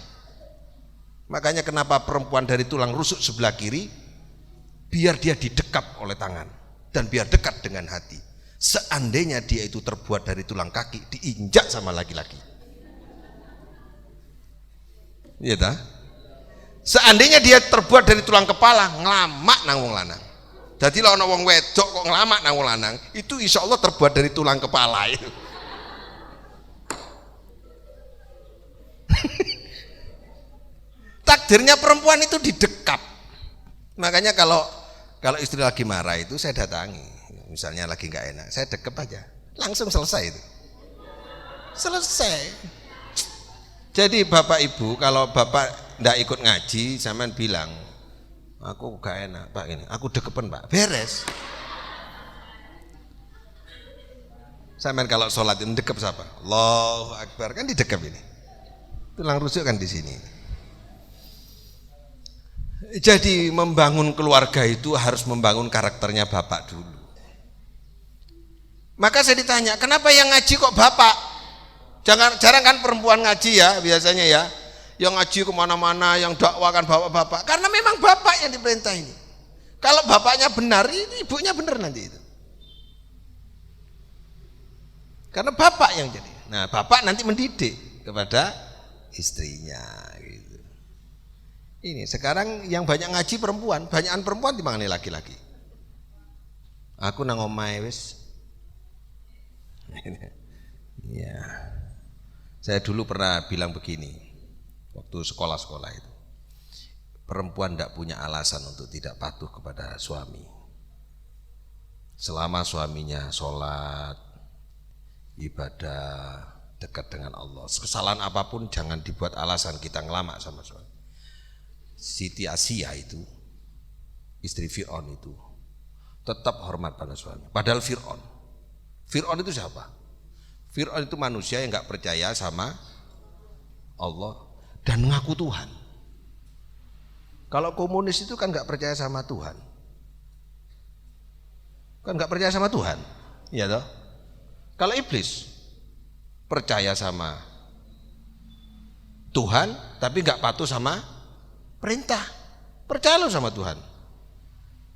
Makanya kenapa perempuan dari tulang rusuk sebelah kiri, biar dia didekap oleh tangan dan biar dekat dengan hati. Seandainya dia itu terbuat dari tulang kaki, diinjak sama laki-laki. Iya tak? Seandainya dia terbuat dari tulang kepala, ngelamak nang wong lanang. Jadi lah ana wong wedok kok ngelamak nang wong lanang, itu insya Allah terbuat dari tulang kepala itu. Takdirnya perempuan itu didekap. Makanya kalau istri lagi marah itu saya datangi, misalnya lagi nggak enak, saya dekep aja, langsung selesai itu. Selesai. Jadi bapak ibu, kalau bapak nggak ikut ngaji, sampean bilang, aku nggak enak Pak ini, aku dekepan Pak, beres. Sampean kalau sholat ini dekep siapa? Allahu Akbar, kan didekep ini. Tulang rusuk kan di sini. Jadi membangun keluarga itu harus membangun karakternya bapak dulu. Maka saya ditanya, kenapa yang ngaji kok bapak? Jarang kan perempuan ngaji ya biasanya ya. Yang ngaji kemana-mana, yang dakwah kan bapak-bapak. Karena memang bapak yang diperintah ini. Kalau bapaknya benar, ini ibunya benar nanti itu. Karena bapak yang jadi. Nah, bapak nanti mendidik kepada istrinya gitu. Ini sekarang yang banyak ngaji perempuan, banyakan perempuan dimangani laki-laki. Aku nang omahe wis. Ya. Saya dulu pernah bilang begini waktu sekolah-sekolah itu. Perempuan tidak punya alasan untuk tidak patuh kepada suami. Selama suaminya sholat, ibadah, dekat dengan Allah. Kesalahan apapun jangan dibuat alasan kita ngelamak sama suami. Siti Asia itu, istri Fir'aun itu, tetap hormat pada suami. Padahal Fir'aun itu siapa? Fir'aun itu manusia yang gak percaya sama Allah dan mengaku Tuhan. Kalau komunis itu kan gak percaya sama Tuhan. Kan gak percaya sama Tuhan. Iya toh? Kalau iblis percaya sama Tuhan tapi gak patuh sama perintah. Percaya lo sama Tuhan.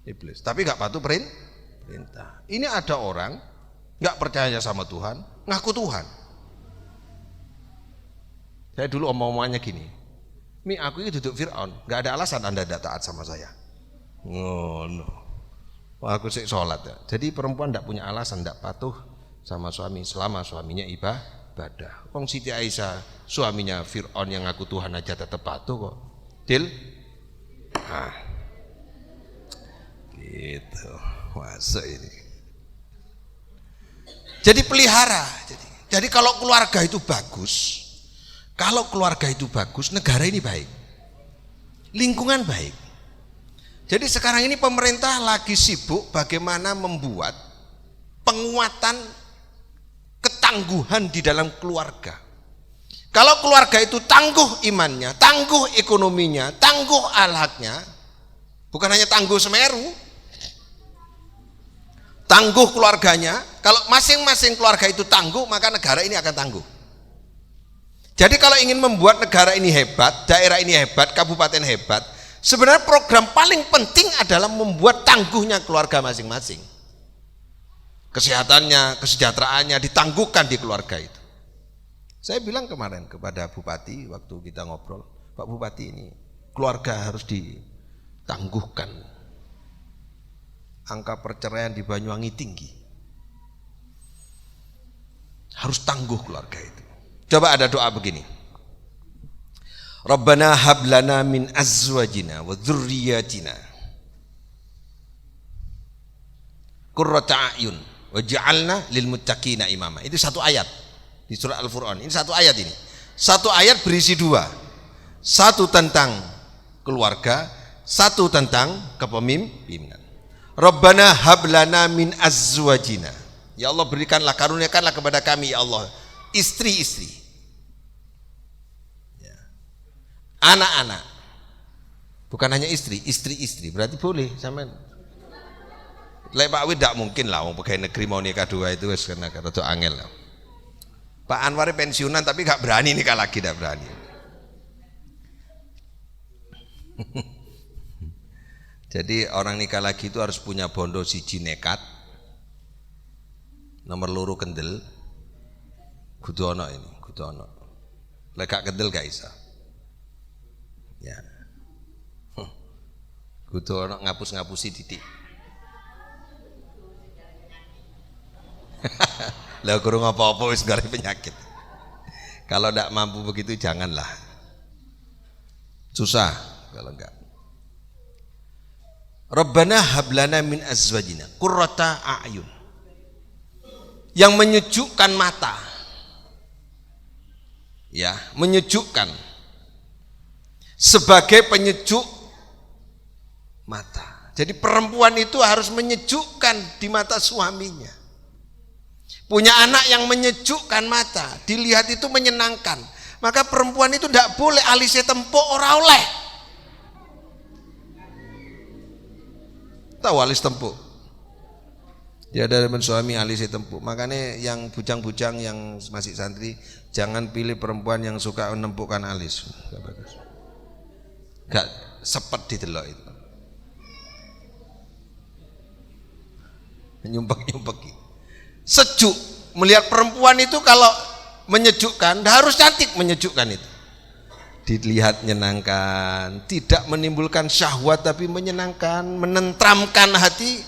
Iblis, tapi gak patuh perintah. Ini ada orang gak percaya sama Tuhan, ngaku Tuhan. Saya dulu omong-omongannya gini, Mi aku ini duduk Fir'aun, gak ada alasan Anda tidak taat sama saya. No. Aku sih sholat ya. Jadi perempuan tidak punya alasan tidak patuh sama suami selama suaminya ibadah. Wong Siti Aisyah suaminya Fir'aun yang ngaku Tuhan aja tetap patuh kok. Deal? Nah, gitu. Masuk ini. Jadi pelihara. Jadi kalau keluarga itu bagus. Kalau keluarga itu bagus, negara ini baik. Lingkungan baik. Jadi sekarang ini pemerintah lagi sibuk bagaimana membuat penguatan ketangguhan di dalam keluarga. Kalau keluarga itu tangguh imannya, tangguh ekonominya, tangguh akhlaknya, bukan hanya tangguh Semeru, tangguh keluarganya. Kalau masing-masing keluarga itu tangguh, maka negara ini akan tangguh. Jadi kalau ingin membuat negara ini hebat, daerah ini hebat, kabupaten hebat, sebenarnya program paling penting adalah membuat tangguhnya keluarga masing-masing. Kesehatannya, kesejahteraannya ditangguhkan di keluarga itu. Saya bilang kemarin kepada Bupati waktu kita ngobrol, Pak Bupati ini keluarga harus ditangguhkan. Angka perceraian di Banyuwangi tinggi. Harus tangguh keluarga itu. Coba ada doa begini. Rabbana hablana min azwajina wa dzurriyyatina qurrata a'yun waj'alna lil muttaqina imama. Itu satu ayat di surah Al-Furqan. Ini satu ayat ini. Satu ayat berisi dua. Satu tentang keluarga, satu tentang kepemimpinan. Rabbana hablana min azwajina. Ya Allah berikanlah, karuniakanlah kepada kami ya Allah istri-istri, ya. Anak-anak, bukan hanya istri-istri, berarti boleh sampean. Lek Pak Wid tidak mungkin lah, wong pegawai negeri mau nikah dua itu wis kena rada angel lah. Pak Anwar pensiunan tapi gak berani nikah lagi, tidak berani. Jadi orang nikah lagi itu harus punya bondo siji nekat, nomor loro kendel. Kudu ono ini, kudu ono. Lek gak kendel gak isa. Ya. Kudu ono ngapus-ngapusi titik. Lah kurang apa-apa wis gara penyakit. Kalau ndak mampu begitu janganlah. Susah kalau enggak. Rabbana hablana min azwajina qurrata a'yun. Yang menyejukkan mata. Ya, menyejukkan. Sebagai penyejuk mata. Jadi perempuan itu harus menyejukkan di mata suaminya. punya anak yang menyejukkan mata, dilihat itu menyenangkan, maka perempuan itu tidak boleh alisnya tempuk ora oleh. Tahu alis tempuk? Ya dari suami alisnya tempuk. Makanya yang bujang-bujang yang masih santri jangan pilih perempuan yang suka menempukkan alis. Gak bagus. Gak sepet didelok itu. Nyumpek-nyumpeki. Sejuk melihat perempuan itu kalau menyejukkan, harus cantik menyejukkan itu. Dilihat menyenangkan, tidak menimbulkan syahwat tapi menyenangkan, menentramkan hati.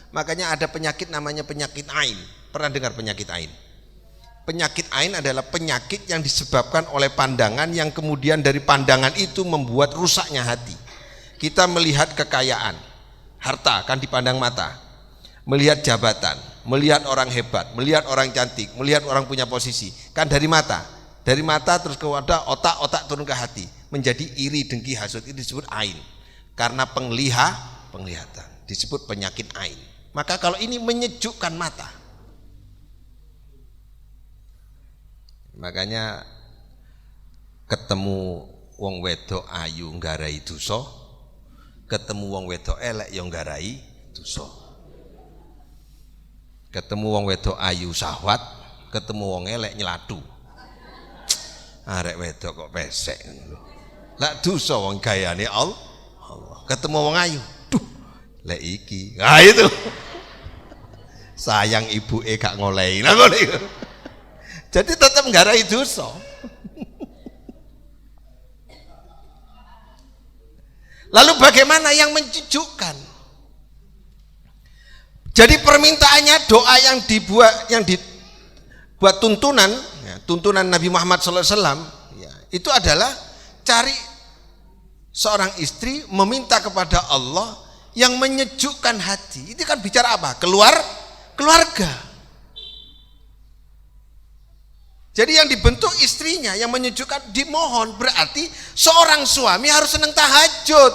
Makanya ada penyakit namanya penyakit ain. Pernah dengar penyakit ain? Penyakit ain adalah penyakit yang disebabkan oleh pandangan yang kemudian dari pandangan itu membuat rusaknya hati. Kita melihat kekayaan, harta kan dipandang mata. Melihat jabatan, melihat orang hebat, melihat orang cantik, melihat orang punya posisi, kan dari mata. Dari mata terus ke wadah, otak turun ke hati, menjadi iri, dengki, hasud. Itu disebut ain. Karena penglihatan disebut penyakit ain. Maka kalau ini menyejukkan mata, makanya ketemu wong wedok ayu nggarai dosa, ketemu wong wedok elek yang nggarai dosa. Ketemu wong wedok ayu syahwat, ketemu wong elek nyeladu. Arek wedok kok pesek lho. Lah dosa wong gayane Allah. Ketemu wong ayu, duh, lek iki. Nah itu. Sayang ibuke gak ngolehi. Lah ngono iku. Jadi tetap nggarai dosa. Lalu bagaimana yang menyejukkan? Jadi permintaannya doa yang dibuat tuntunan, ya, tuntunan Nabi Muhammad SAW, ya, itu adalah cari seorang istri meminta kepada Allah yang menyejukkan hati. Itu kan bicara apa? Keluarga. Jadi yang dibentuk istrinya yang menyejukkan dimohon, berarti seorang suami harus senang tahajud.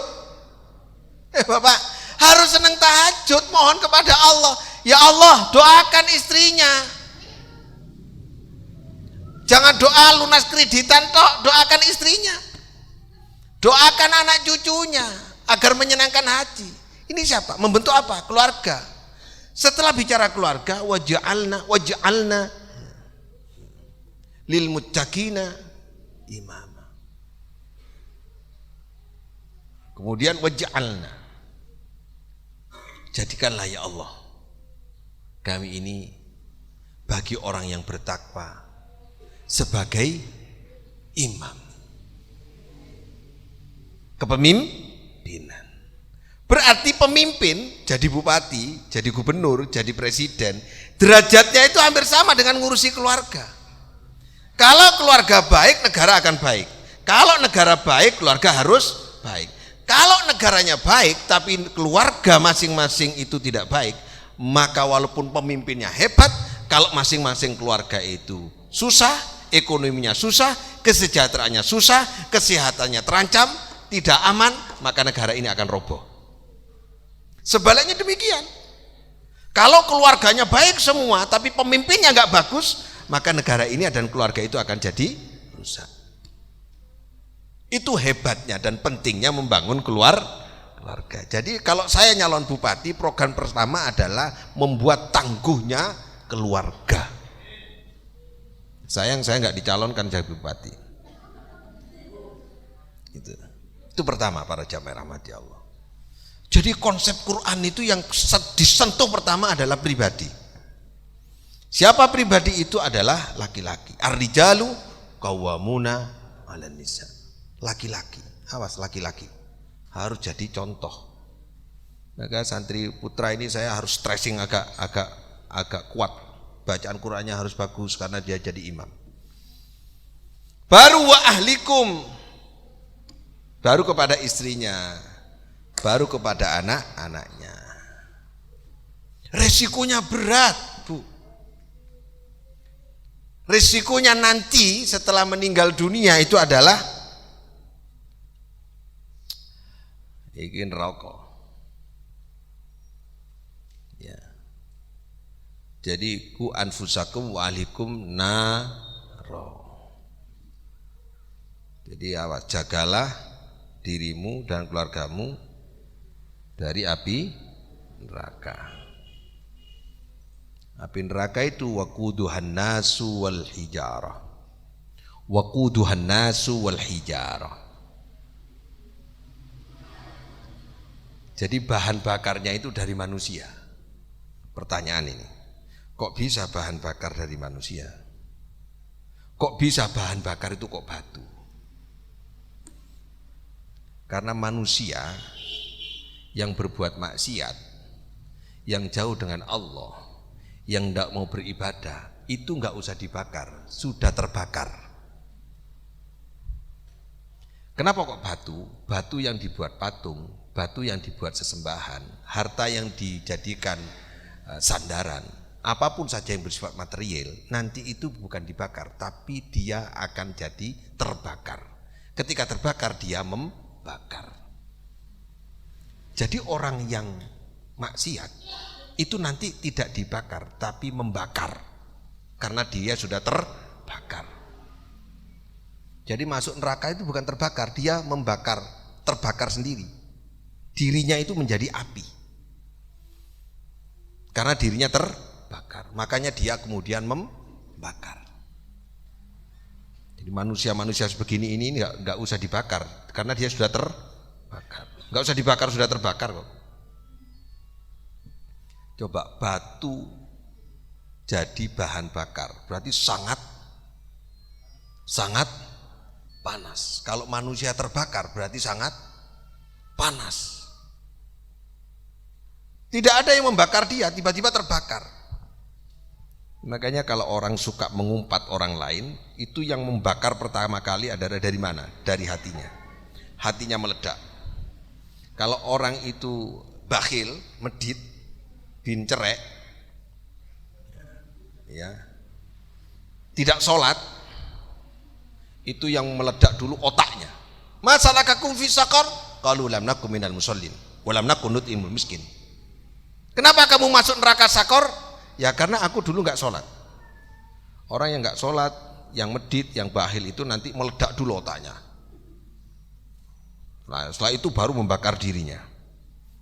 Bapak, harus senang tahajud, mohon kepada Allah. Ya Allah, doakan istrinya. Jangan doa lunas kreditan tok, doakan istrinya. Doakan anak cucunya agar menyenangkan hati. Ini siapa? Membentuk apa? Keluarga. Setelah bicara keluarga, waj'alna lil muttaqina imama. Kemudian waj'alna, jadikanlah ya Allah kami ini bagi orang yang bertakwa sebagai imam, kepemimpinan. Berarti pemimpin, jadi bupati, jadi gubernur, jadi presiden, derajatnya itu hampir sama dengan ngurusi keluarga. Kalau keluarga baik, negara akan baik. Kalau negara baik, keluarga harus baik. Kalau negaranya baik tapi keluarga masing-masing itu tidak baik, maka walaupun pemimpinnya hebat, kalau masing-masing keluarga itu susah, ekonominya susah, kesejahteraannya susah, kesehatannya terancam, tidak aman, maka negara ini akan roboh. Sebaliknya demikian. Kalau keluarganya baik semua tapi pemimpinnya nggak bagus, maka negara ini dan keluarga itu akan jadi rusak. Itu hebatnya dan pentingnya membangun keluarga. Jadi kalau saya nyalon bupati, program pertama adalah membuat tangguhnya keluarga. Sayang saya nggak dicalonkan jadi bupati. Itu pertama, para jamaah rahmati Allah. Jadi konsep Quran itu yang disentuh pertama adalah pribadi. Siapa pribadi itu? Adalah laki-laki. Ar-rijalu qawwamuna 'alan nisa. Laki-laki. Awas, laki-laki harus jadi contoh. Maka santri putra ini saya harus stressing agak kuat. Bacaan Qurannya harus bagus karena dia jadi imam. Baru wa ahlikum, baru kepada istrinya, baru kepada anak-anaknya. Resikonya berat, Bu. Resikonya nanti setelah meninggal dunia itu adalah ingin rokok. Ya. Jadi ku anfusakum wa ahlikum naro. Jadi awas, jagalah dirimu dan keluargamu dari api neraka. Api neraka itu waquduhan nasu wal hijarah. Waquduhan nasu wal hijarah. Jadi bahan bakarnya itu dari manusia. Pertanyaan ini, kok bisa bahan bakar dari manusia? Kok bisa bahan bakar itu kok batu? Karena manusia yang berbuat maksiat, yang jauh dengan Allah, yang tidak mau beribadah, itu nggak usah dibakar, sudah terbakar. Kenapa kok batu? Batu yang dibuat patung, batu yang dibuat sesembahan, harta yang dijadikan sandaran, apapun saja yang bersifat material, nanti itu bukan dibakar, tapi dia akan jadi terbakar. Ketika terbakar, dia membakar. Jadi orang yang maksiat itu nanti tidak dibakar, tapi membakar, karena dia sudah terbakar. Jadi masuk neraka itu bukan terbakar, dia membakar, terbakar sendiri. Dirinya itu menjadi api. Karena dirinya terbakar, makanya dia kemudian membakar. Jadi manusia-manusia sebegini ini nggak usah dibakar, karena dia sudah terbakar. Nggak usah dibakar, sudah terbakar kok. Coba batu jadi bahan bakar, berarti sangat panas. Kalau manusia terbakar berarti sangat panas. Tidak ada yang membakar dia, tiba-tiba terbakar. Makanya kalau orang suka mengumpat orang lain, itu yang membakar pertama kali adalah dari mana? Dari hatinya. Hatinya meledak. Kalau orang itu bakhil, medit, bincerek, ya, tidak sholat, itu yang meledak dulu otaknya. Masalakakum fi saqar? Qalu lam nakum minal musallin wa lam nakun nut'imul miskin. Kenapa kamu masuk neraka sakor? Ya karena aku dulu nggak sholat. Orang yang nggak sholat, yang medit, yang bakhil itu nanti meledak dulu otaknya. Nah, setelah itu baru membakar dirinya.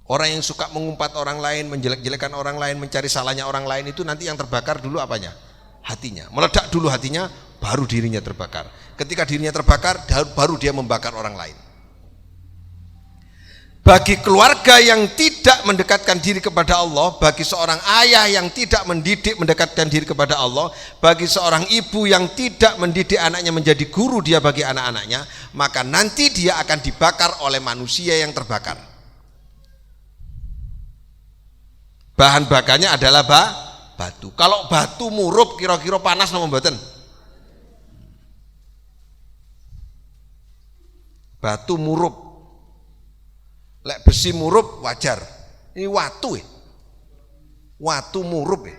Orang yang suka mengumpat orang lain, menjelek-jelekan orang lain, mencari salahnya orang lain itu nanti yang terbakar dulu apanya? Hatinya. Meledak dulu hatinya, baru dirinya terbakar. Ketika dirinya terbakar, baru dia membakar orang lain. Bagi keluarga yang tidak mendekatkan diri kepada Allah, bagi seorang ayah yang tidak mendidik mendekatkan diri kepada Allah, bagi seorang ibu yang tidak mendidik anaknya menjadi guru dia bagi anak-anaknya, maka nanti dia akan dibakar oleh manusia yang terbakar. Bahan bakarnya adalah batu. Kalau batu murup kira-kira panas napa mboten? Batu murup. Lek besi murup wajar. Ini watu ya. Watu murup ya.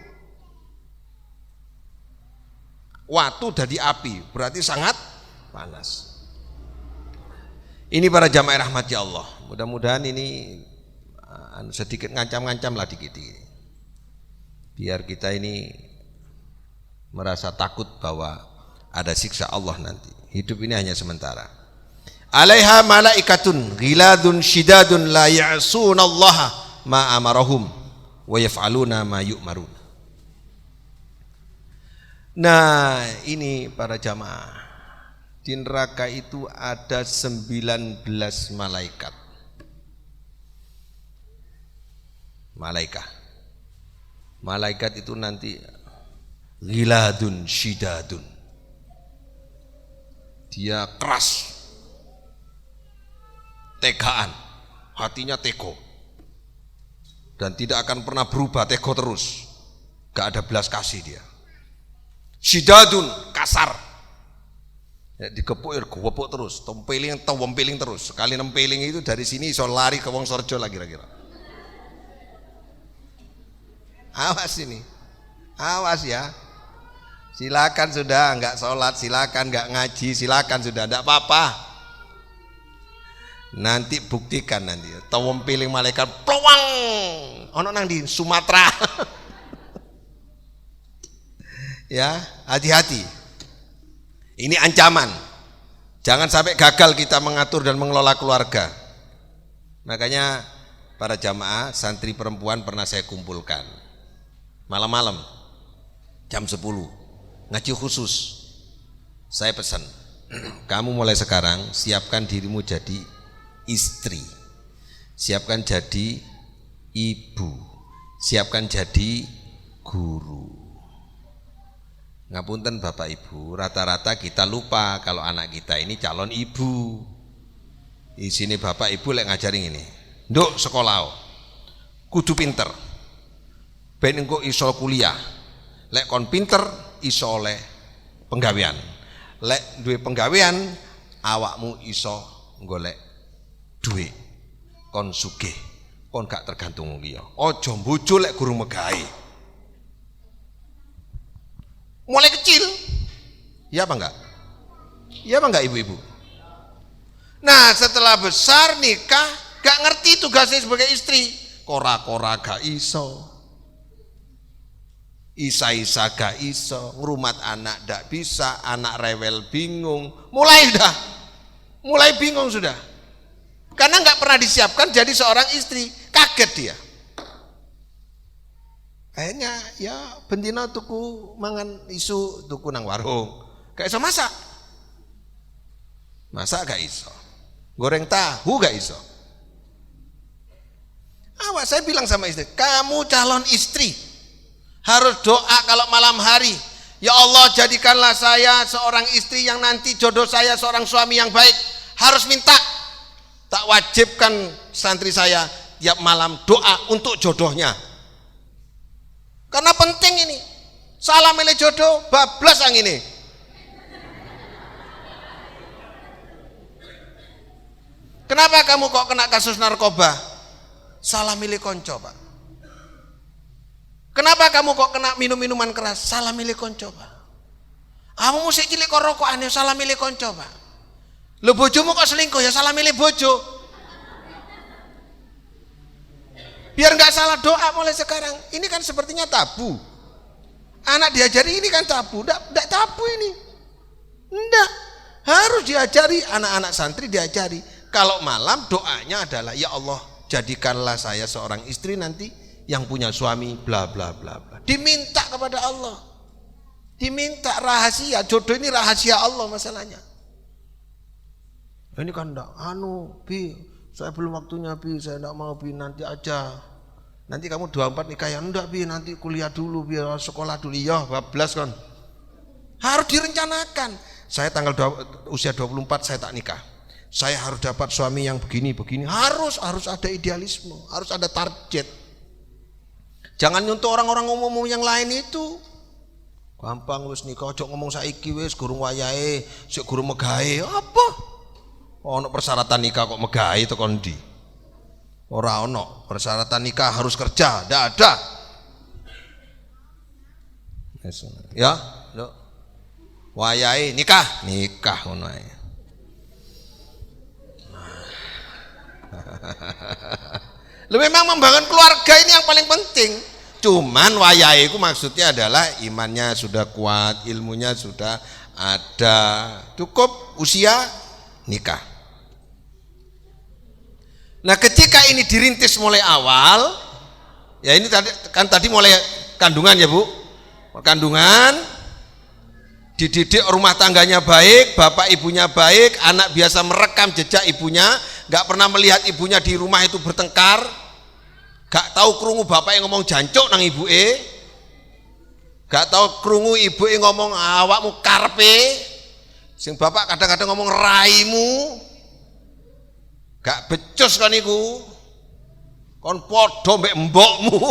Watu dari api, berarti sangat panas. Ini para jamaah rahmati Allah. Mudah-mudahan ini sedikit ngancam-ngancam lah dikit. Biar kita ini merasa takut bahwa ada siksa Allah nanti. Hidup ini hanya sementara. Alaiha malaikatun ghiladun shidadun la ya'sunallaha ma amarahum wa yaf'aluna ma yu'marun. Nah, ini para jamaah. Di neraka itu ada 19 malaikat. Malaikat itu nanti ghiladun shidadun. Dia keras, tegaan, hatinya tego, dan tidak akan pernah berubah, tego terus, gak ada belas kasih dia. Shidadun, kasar, ya, digepuk terus, tempeling terus. Sekali nempeling itu dari sini iso lari ke Wongsorjo lah kira-kira. Awas ini, awas ya. Silakan sudah nggak sholat, silakan nggak ngaji, silakan sudah, nggak apa-apa. Nanti buktikan nanti, tawon piling malaikat, plowang, ono nang di Sumatera. Ya, hati-hati. Ini ancaman. Jangan sampai gagal kita mengatur dan mengelola keluarga. Makanya para jamaah santri perempuan pernah saya kumpulkan. Malam-malam jam 10 ngaji khusus. Saya pesan, kamu mulai sekarang siapkan dirimu jadi istri. Siapkan jadi ibu. Siapkan jadi guru. Ngapunten Bapak Ibu, rata-rata kita lupa kalau anak kita ini calon ibu. Di sini Bapak Ibu lek ngajarin ini. Nduk sekolah kudu pinter. Ben engko iso kuliah. Lek kon pinter iso oleh penggawean. Lek duwe penggawean awakmu iso golek duit. Kon sugih. Kon gak tergantung liya. Aja bojo lek guru megahe. Mulai kecil, ya apa enggak? Ya apa enggak ibu-ibu? Nah setelah besar nikah, gak ngerti tugasnya sebagai istri. Kora-kora gak iso, isa-isa gak iso, ngurumat anak gak bisa, anak rewel bingung. Mulai bingung sudah. Karena gak pernah disiapkan jadi seorang istri, kaget dia. Kayaknya ya bendina tuku mangan isu tuku nang warung. Gak iso masak. Masak gak iso. Goreng tahu gak iso. Awak saya bilang sama istri, kamu calon istri. Harus doa kalau malam hari. Ya Allah jadikanlah saya seorang istri yang nanti jodoh saya seorang suami yang baik. Harus minta. Tak wajibkan santri saya tiap malam doa untuk jodohnya. Karena penting ini. Salah milih jodoh, bablas ang ini. Kenapa kamu kok kena kasus narkoba? Salah milih konco, Pak. Kenapa kamu kok kena minum-minuman keras? Salah milih konco, Pak. Kamu musik cilik kok rokokan ya salah milih konco, Pak. Lo bojomu kok selingkuh ya salah milih bojo. Biar nggak salah doa mulai sekarang. Ini kan sepertinya tabu. Anak diajari ini kan tabu. Nggak tabu ini. Nggak. Harus diajari, anak-anak santri diajari. Kalau malam doanya adalah, ya Allah jadikanlah saya seorang istri nanti yang punya suami bla bla bla bla. Diminta kepada Allah. Diminta rahasia. Jodoh ini rahasia Allah masalahnya. Ini kan enggak, Bi, saya belum waktunya Bi, saya enggak mau Bi, nanti aja. Nanti kamu 24 nikah ya, enggak Bi, nanti kuliah dulu, biar sekolah dulu. Ya, bablas kan. Harus direncanakan. Saya usia 24 saya tak nikah. Saya harus dapat suami yang begini-begini. Harus ada idealisme, harus ada target. Jangan nyuntuh orang-orang umum yang lain itu. Gampang wis nikah, aja ngomong saiki wis gurung wayahe, sik gurung megahe. Apa? Ono persyaratan nikah kok megahi itu kondi. Ora ono persyaratan nikah harus kerja, ndak ada. Ya, lo. Wayahe nikah ngono ae. Lu memang membangun keluarga ini yang paling penting. Cuman wayahe itu maksudnya adalah imannya sudah kuat, ilmunya sudah ada, cukup usia nikah. Nah ketika ini dirintis mulai awal, ya ini tadi mulai kandungan ya Bu, kandungan, dididik rumah tangganya baik, bapak ibunya baik, anak biasa merekam jejak ibunya, gak pernah melihat ibunya di rumah itu bertengkar, gak tahu krungu bapak yang ngomong jancuk nang ibu gak tahu krungu ibu ngomong awakmu karpe, sing bapak kadang-kadang ngomong raimu. Gak becus kan iku. Kon podo mbek mbokmu.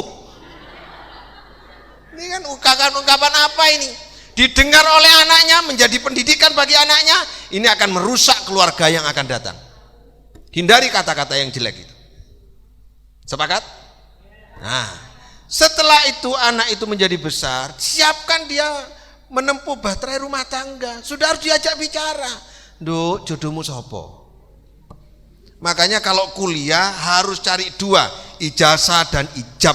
Ini kan ungkapan apa ini? Didengar oleh anaknya, menjadi pendidikan bagi anaknya, ini akan merusak keluarga yang akan datang. Hindari kata-kata yang jelek itu. Sepakat? Nah, setelah itu anak itu menjadi besar, siapkan dia menempuh bahtera rumah tangga. Sudah harus diajak bicara. Nduk, jodohmu sapa? Makanya kalau kuliah harus cari 2, ijazah dan ijab.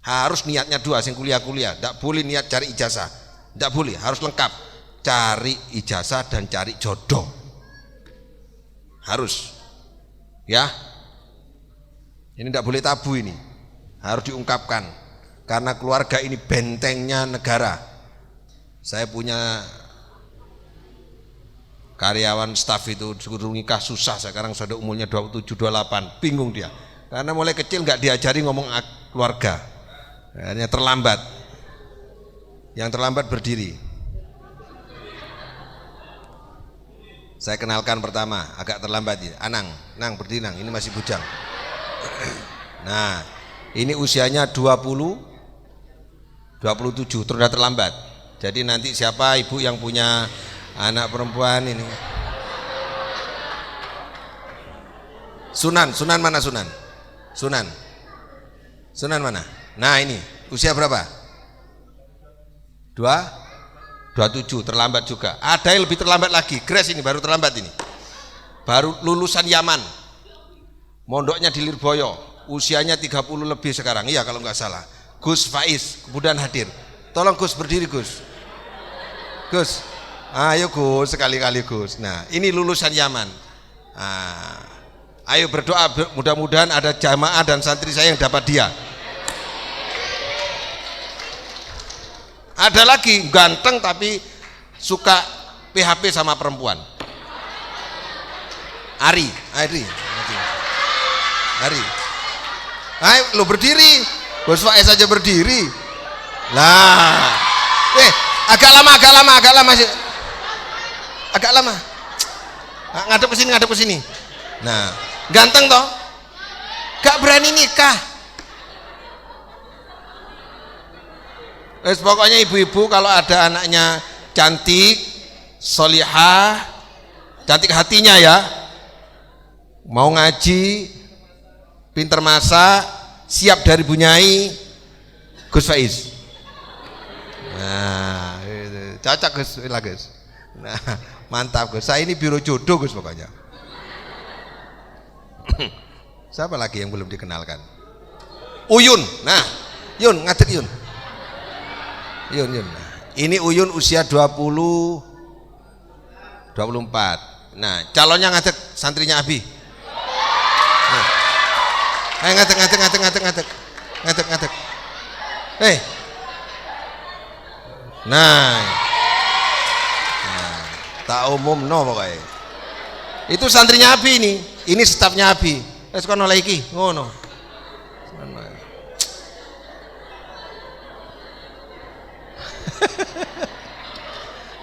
Harus niatnya dua, sing kuliah-kuliah. Tidak boleh niat cari ijazah. Tidak boleh, harus lengkap. Cari ijazah dan cari jodoh. Harus. Ya. Ini tidak boleh tabu ini. Harus diungkapkan. Karena keluarga ini bentengnya negara. Saya punya karyawan staf itu suruh nikah susah, sekarang sudah umurnya 27 28, bingung dia karena mulai kecil nggak diajari ngomong keluarga, akhirnya terlambat. Yang terlambat berdiri. Saya kenalkan pertama, agak terlambat ya, Anang, Nang berdiri Nang, ini masih bujang. Nah ini usianya 27 terus udah terlambat. Jadi nanti siapa ibu yang punya anak perempuan ini, Sunan mana Sunan? Sunan mana? Nah ini usia berapa? 27, terlambat juga. Ada yang lebih terlambat lagi, Grace ini baru terlambat ini, baru lulusan Yaman, mondoknya di Lirboyo, usianya 30 lebih sekarang, iya kalau nggak salah. Gus Faiz kemudian hadir, tolong Gus berdiri Gus. Ayo Gus, sekali-kali Gus. Nah ini lulusan Yaman. Ayo berdoa, mudah-mudahan ada jamaah dan santri saya yang dapat dia. Ada lagi ganteng tapi suka PHP sama perempuan. Ari. Ayo lo berdiri, Gus Faiz saja berdiri. Lah, agak lama sih. Agak lama. Ngadep ke sini. Nah, ganteng toh? Gak berani nikah. Pokoknya ibu-ibu kalau ada anaknya cantik, solihah, cantik hatinya ya, mau ngaji, pinter masak, siap dari bunyai, Gus Faiz. Nah, cocok Gus. Nah, mantap Gus. Saya ini biro jodoh Gus pokoknya. Siapa lagi yang belum dikenalkan? Uyun. Nah, Yun, ngadek Yun. Nah, ini Uyun usia 24. Nah, calonnya ngadek santrinya Abi. Nah. Ayo ngadek. Nah, tak umum no pokoknya. Itu santrinya Abi ini stafnya Abi. Wes kono lagi ngono.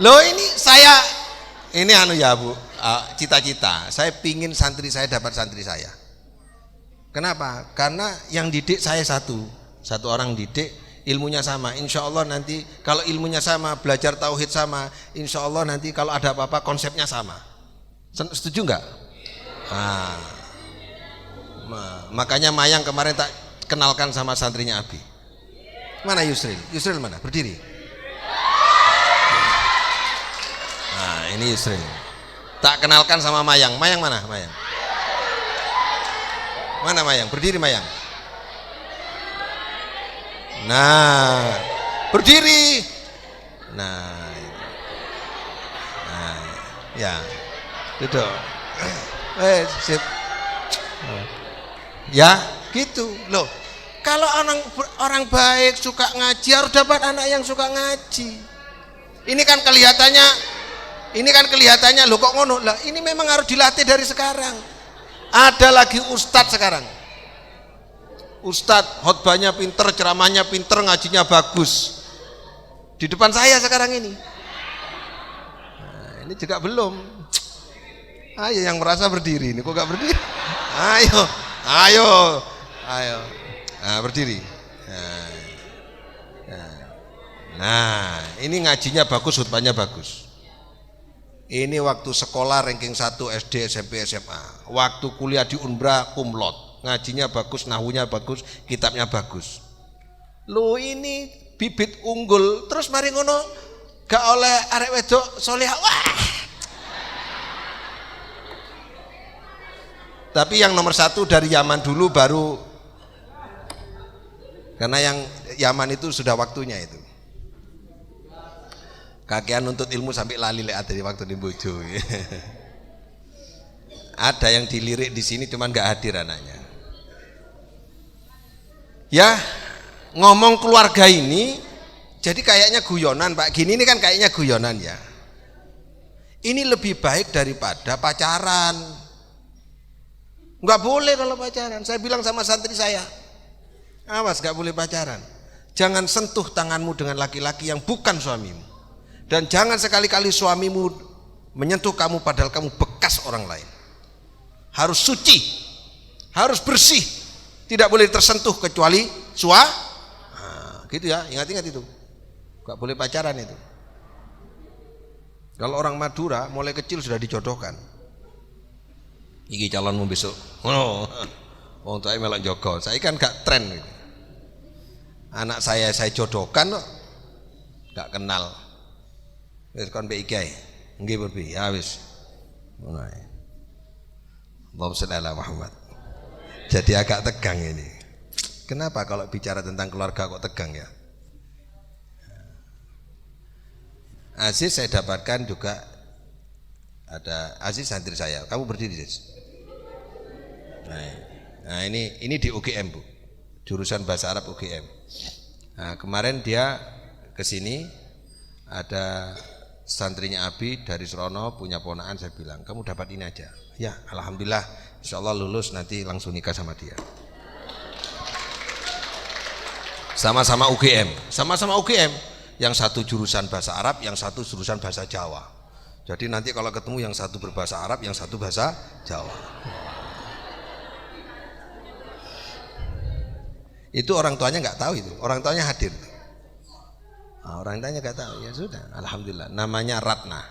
Loh ini anu ya Bu, cita-cita. Saya pingin santri saya dapat santri saya. Kenapa? Karena yang didik saya satu orang didik, ilmunya sama. Insya Allah nanti kalau ilmunya sama, belajar tauhid sama, insya Allah nanti kalau ada apa-apa konsepnya sama. Setuju nggak? Makanya Mayang kemarin tak kenalkan sama santrinya Abi. Mana Yusril? Yusril mana? Berdiri. Nah ini Yusril. Tak kenalkan sama Mayang. Mayang mana? Mayang. Mana Mayang? Berdiri Mayang. Nah, berdiri. Nah, ya, duduk. Sip. Ya, gitu loh. Kalau orang baik suka ngaji harus dapat anak yang suka ngaji. Ini kan kelihatannya loh kok ngono lah. Ini memang harus dilatih dari sekarang. Ada lagi ustadz sekarang. Ustadz khotbahnya pinter, ceramahnya pinter, ngajinya bagus. Di depan saya sekarang ini. Nah, ini juga belum. Ayo yang merasa berdiri ini kok gak berdiri? Ayo. Nah, berdiri. Nah, ini ngajinya bagus, khutbahnya bagus. Ini waktu sekolah ranking 1 SD, SMP, SMA. Waktu kuliah di Unbra kumlot. Ngajinya bagus, nahwunya bagus, kitabnya bagus. Lo ini bibit unggul, terus mari ngono gak oleh arek wedok solehah. Wah. Tapi yang nomor 1 dari Yaman dulu baru Karena yang Yaman itu sudah waktunya itu. Kakean nuntut ilmu sampai lali lek dari waktu di bojo. Ada yang dilirik di sini cuman nggak hadir anaknya. Ya, ngomong keluarga ini jadi kayaknya guyonan, Pak. Gini ini kan kayaknya guyonan ya. Ini lebih baik daripada pacaran. Nggak boleh kalau pacaran. Saya bilang sama santri saya, awas nggak boleh pacaran. Jangan sentuh tanganmu dengan laki-laki yang bukan suamimu. Dan jangan sekali-kali suamimu menyentuh kamu padahal kamu bekas orang lain. Harus suci, harus bersih, tidak boleh tersentuh kecuali gitu ya, ingat-ingat itu. Gak boleh pacaran itu. Kalau orang Madura mulai kecil sudah dijodohkan. Iki calonmu besok. Oh, wong tuae melok jogo. Saya kan gak tren gitu. Anak saya jodohkan kok gak kenal. Wis kon mbek iki. Nggih Bu, ya wis. Ngono ae. Allahumma shalli ala Muhammad. Jadi agak tegang ini. Kenapa kalau bicara tentang keluarga kok tegang ya? Aziz saya dapatkan juga ada Aziz santri saya. Kamu berdiri, Aziz. Nah, ini di UGM, Bu. Jurusan bahasa Arab UGM. Nah, kemarin dia ke sini ada santrinya Abi dari Serono punya ponakan, saya bilang, "Kamu dapat ini aja." Ya, alhamdulillah, insyaallah lulus nanti langsung nikah sama dia. Sama-sama UGM, sama-sama UGM. Yang satu jurusan bahasa Arab, yang satu jurusan bahasa Jawa. Jadi nanti kalau ketemu yang satu berbahasa Arab, yang satu bahasa Jawa. Itu orang tuanya nggak tahu itu, orang tuanya hadir. Nah, orang tuanya nggak tahu, ya sudah, alhamdulillah. Namanya Ratna.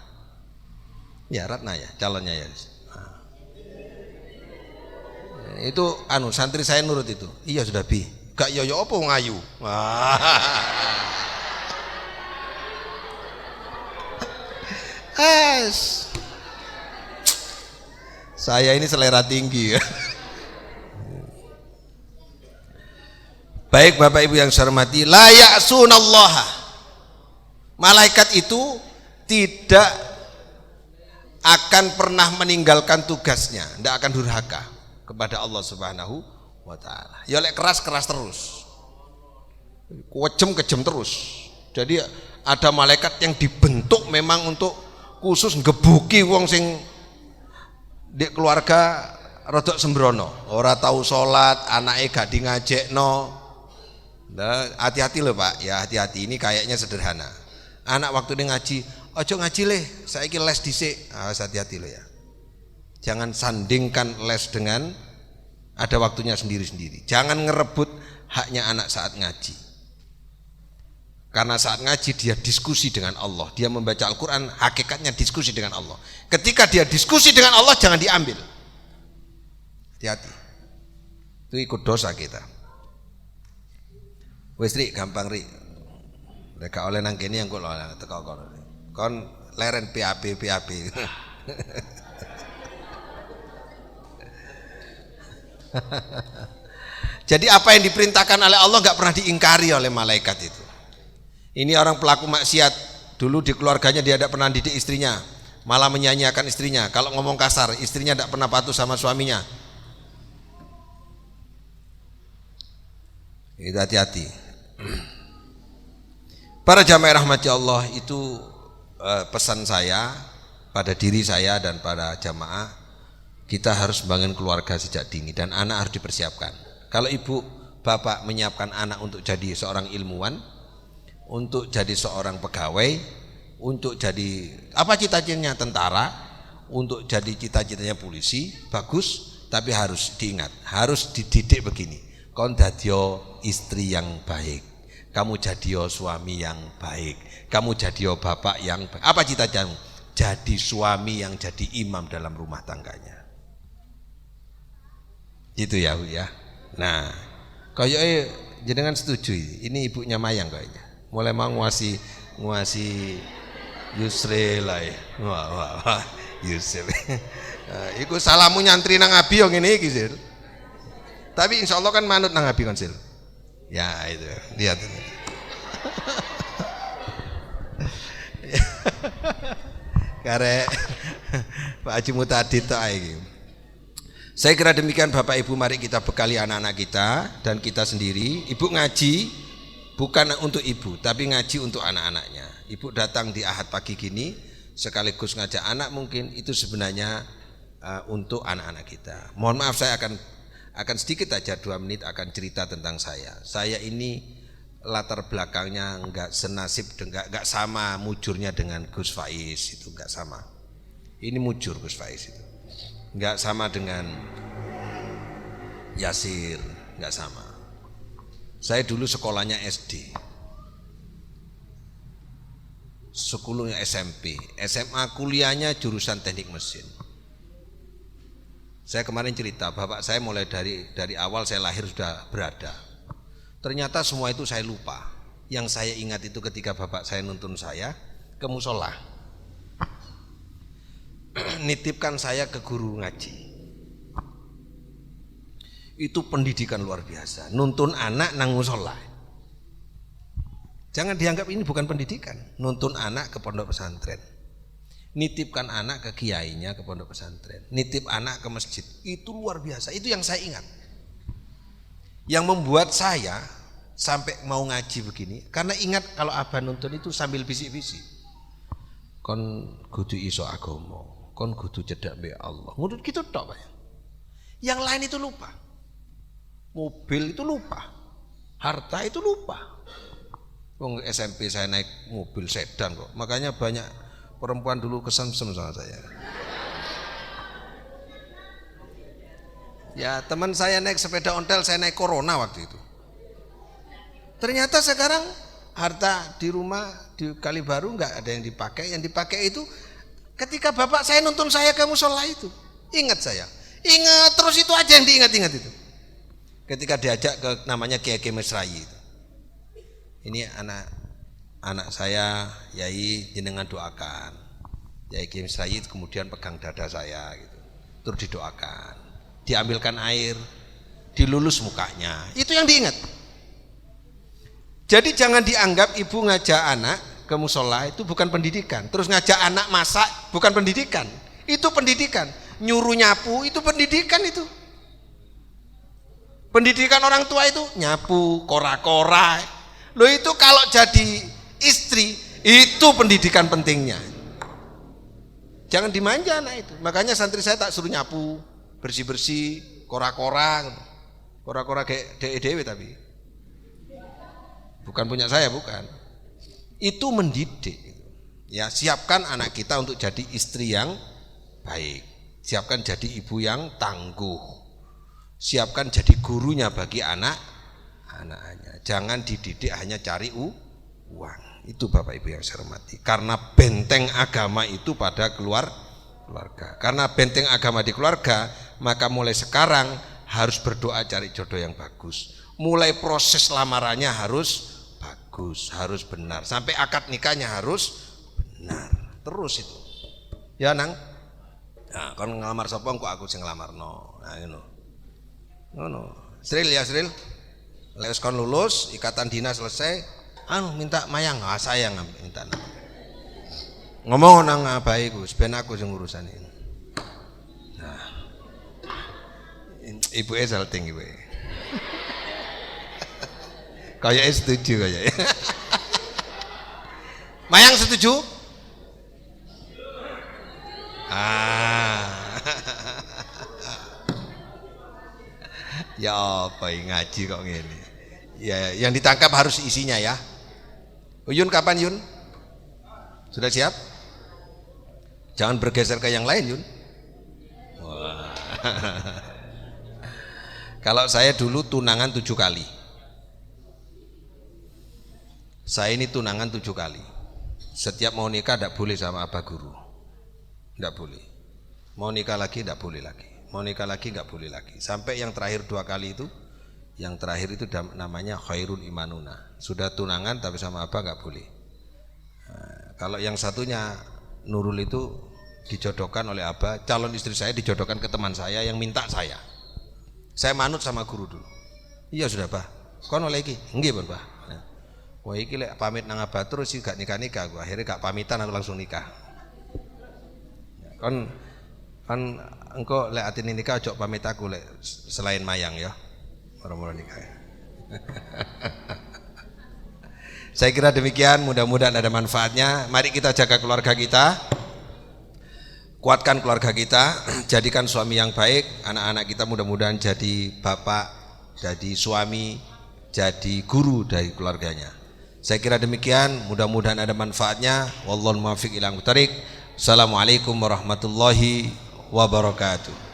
Ya Ratna ya, calonnya ya. Nah. Itu santri saya nurut itu. Iya sudah Bi. Gak yoyo apa ngayu. Saya ini selera tinggi ya. Baik Bapak Ibu yang saya hormati, la ya'sunallaha. Malaikat itu tidak akan pernah meninggalkan tugasnya, tidak akan durhaka kepada Allah Subhanahu wa taala. Ya lek keras terus. Kejem terus. Jadi ada malaikat yang dibentuk memang untuk khusus ngebuki wong sing di keluarga rodok sembrono, ora tahu salat, anake gak di ngajekno. Nah, hati-hati loh Pak, ya hati-hati, ini kayaknya sederhana. Anak waktu dia ngaji, ojo ngaji leh, saiki les dhisik. Hati-hati loh ya. Jangan sandingkan les dengan ada waktunya sendiri-sendiri. Jangan ngerebut haknya anak saat ngaji. Karena saat ngaji dia diskusi dengan Allah, dia membaca Al-Quran, hakikatnya diskusi dengan Allah. Ketika dia diskusi dengan Allah, jangan diambil. Hati-hati, itu ikut dosa kita. Wes Ri, gampang Ri, mereka oleh nang kene yang kok teko kon leren PAP. Jadi apa yang diperintahkan oleh Allah nggak pernah diingkari oleh malaikat itu. Ini orang pelaku maksiat, dulu di keluarganya dia tidak pernah didik istrinya, malah menyanyiakan istrinya. Kalau ngomong kasar, istrinya tidak pernah patuh sama suaminya. Itu hati-hati. Para jamaah rahmati Allah, itu pesan saya pada diri saya dan pada jamaah, kita harus bangun keluarga sejak dini dan anak harus dipersiapkan. Kalau ibu bapak menyiapkan anak untuk jadi seorang ilmuwan, untuk jadi seorang pegawai, untuk jadi apa cita-citanya tentara, untuk jadi cita-citanya polisi, bagus, tapi harus diingat, harus dididik begini. Kon dadio istri yang baik, kamu jadio suami yang baik, kamu jadio bapak yang baik. Apa cita-citamu? Jadi suami yang jadi imam dalam rumah tangganya. Gitu ya Bu ya. Nah, kayaknya jenengan setuju ini ibunya Mayang kayaknya. Mulai mau nguasi Yusril lah ya. Wah, Yusril. Iku salamu nyantri nang Abi yang ini iki, Sil. Tapi insya Allah kan manut nang Abi kan, Sil. Ya itu, lihat ini. Karek Pak Haji Mutadid tok iki. Saya kira demikian Bapak Ibu, mari kita bekali anak-anak kita dan kita sendiri. Ibu ngaji bukan untuk ibu, tapi ngaji untuk anak-anaknya. Ibu datang di Ahad pagi gini sekaligus ngajak anak, mungkin itu sebenarnya untuk anak-anak kita. Mohon maaf, saya akan sedikit aja 2 menit akan cerita tentang saya. Saya ini latar belakangnya enggak senasib, enggak sama mujurnya dengan Gus Faiz, itu enggak sama. Ini mujur Gus Faiz itu. Enggak sama dengan Yasir, enggak sama. Saya dulu sekolahnya SD, sekolahnya SMP, SMA kuliahnya jurusan teknik mesin. Saya kemarin cerita, bapak saya mulai dari awal saya lahir sudah berada. Ternyata semua itu saya lupa. Yang saya ingat itu ketika bapak saya nuntun saya ke musola, nitipkan saya ke guru ngaji. Itu pendidikan luar biasa, nuntun anak nang musola. Jangan dianggap ini bukan pendidikan. Nuntun anak ke pondok pesantren, nitipkan anak ke kiainya ke pondok pesantren, nitip anak ke masjid, itu luar biasa. Itu yang saya ingat, yang membuat saya sampai mau ngaji begini. Karena ingat kalau abah nuntun itu sambil bisik-bisik, kon kudu iso agama, kon kudu cedak be Allah. Ngudut gitu tok, Pak. Yang lain itu lupa. Mobil itu lupa, harta itu lupa. Wong SMP saya naik mobil sedan kok. Makanya banyak perempuan dulu kesem-sem sama saya. Ya, teman saya naik sepeda ontel, saya naik Corona waktu itu. Ternyata sekarang harta di rumah di Kalibaru nggak ada yang dipakai. Yang dipakai itu ketika bapak saya nuntun saya ke musola itu. Ingat saya, ingat terus itu aja yang diingat-ingat itu. Ketika diajak ke namanya Kiai Mesrai itu. Ini anak saya, Yai jenengan doakan. Yai Kiai Mesrai kemudian pegang dada saya gitu. Terus didoakan. Diambilkan air, dilulus mukanya. Itu yang diingat. Jadi jangan dianggap ibu ngajak anak ke musola itu bukan pendidikan. Terus ngajak anak masak bukan pendidikan. Itu pendidikan. Nyuruh nyapu itu pendidikan itu. Pendidikan orang tua itu nyapu, kora-kora. Loh itu kalau jadi istri itu pendidikan pentingnya. Jangan dimanja anak itu. Makanya santri saya tak suruh nyapu, bersih-bersih, kora-kora. Kora-kora kayak dewe tapi bukan punya saya, bukan. Itu mendidik. Ya, siapkan anak kita untuk jadi istri yang baik. Siapkan jadi ibu yang tangguh. Siapkan jadi gurunya bagi anak-anaknya. Jangan dididik hanya cari uang. Itu Bapak Ibu yang saya hormati. Karena benteng agama itu pada keluarga. Karena benteng agama di keluarga, maka mulai sekarang harus berdoa cari jodoh yang bagus. Mulai proses lamarannya harus bagus, harus benar. Sampai akad nikahnya harus benar. Terus itu. Ya nang. Nah, kon ngelamar sapa kok aku sing nglamarno. Nah ngono. Ngono. Sril ya Sril. Lek kon lulus, ikatan dinas selesai, minta mayang. Ah saya minta. Ngomong nang abahe Gus, ben aku sing urusan ini. Nah. Ibuke salting ibuke. Kayaknya setuju kayaknya. Mayang setuju? Ya apa ngaji kok ngene. Ya yang ditangkap harus isinya ya. Yun kapan Yun? Sudah siap? Jangan bergeser ke yang lain Yun. Wah. Kalau saya dulu tunangan 7 kali. Saya ini tunangan 7 kali. Setiap mau nikah tidak boleh sama abah guru. Tidak boleh. Mau nikah lagi tidak boleh lagi. Mau nikah lagi nggak boleh lagi. Sampai yang terakhir 2 kali itu, yang terakhir itu namanya khairul imanuna. Sudah tunangan tapi sama abah nggak boleh. Nah, kalau yang satunya Nurul itu dijodohkan oleh abah, calon istri saya dijodohkan ke teman saya yang minta saya. Saya manut sama guru dulu. Iya sudah Pak. Kon oleh iki. Nggih, Pun, Pak. Wah, iki lek pamit nang Abah terus sih gak nikah-nikah gua. Akhirnya gak pamitan aku langsung nikah. Kon engko lek atine nikah ojo pamit aku lek selain mayang ya. Moro-moro nikah. Saya kira demikian, mudah-mudahan ada manfaatnya. Mari kita jaga keluarga kita, kuatkan keluarga kita, jadikan suami yang baik, anak-anak kita mudah-mudahan jadi bapak, jadi suami, jadi guru dari keluarganya. Saya kira demikian, mudah-mudahan ada manfaatnya. Wallahul muwaffiq ila aqwamit thoriq. Assalamualaikum warahmatullahi wabarakatuh.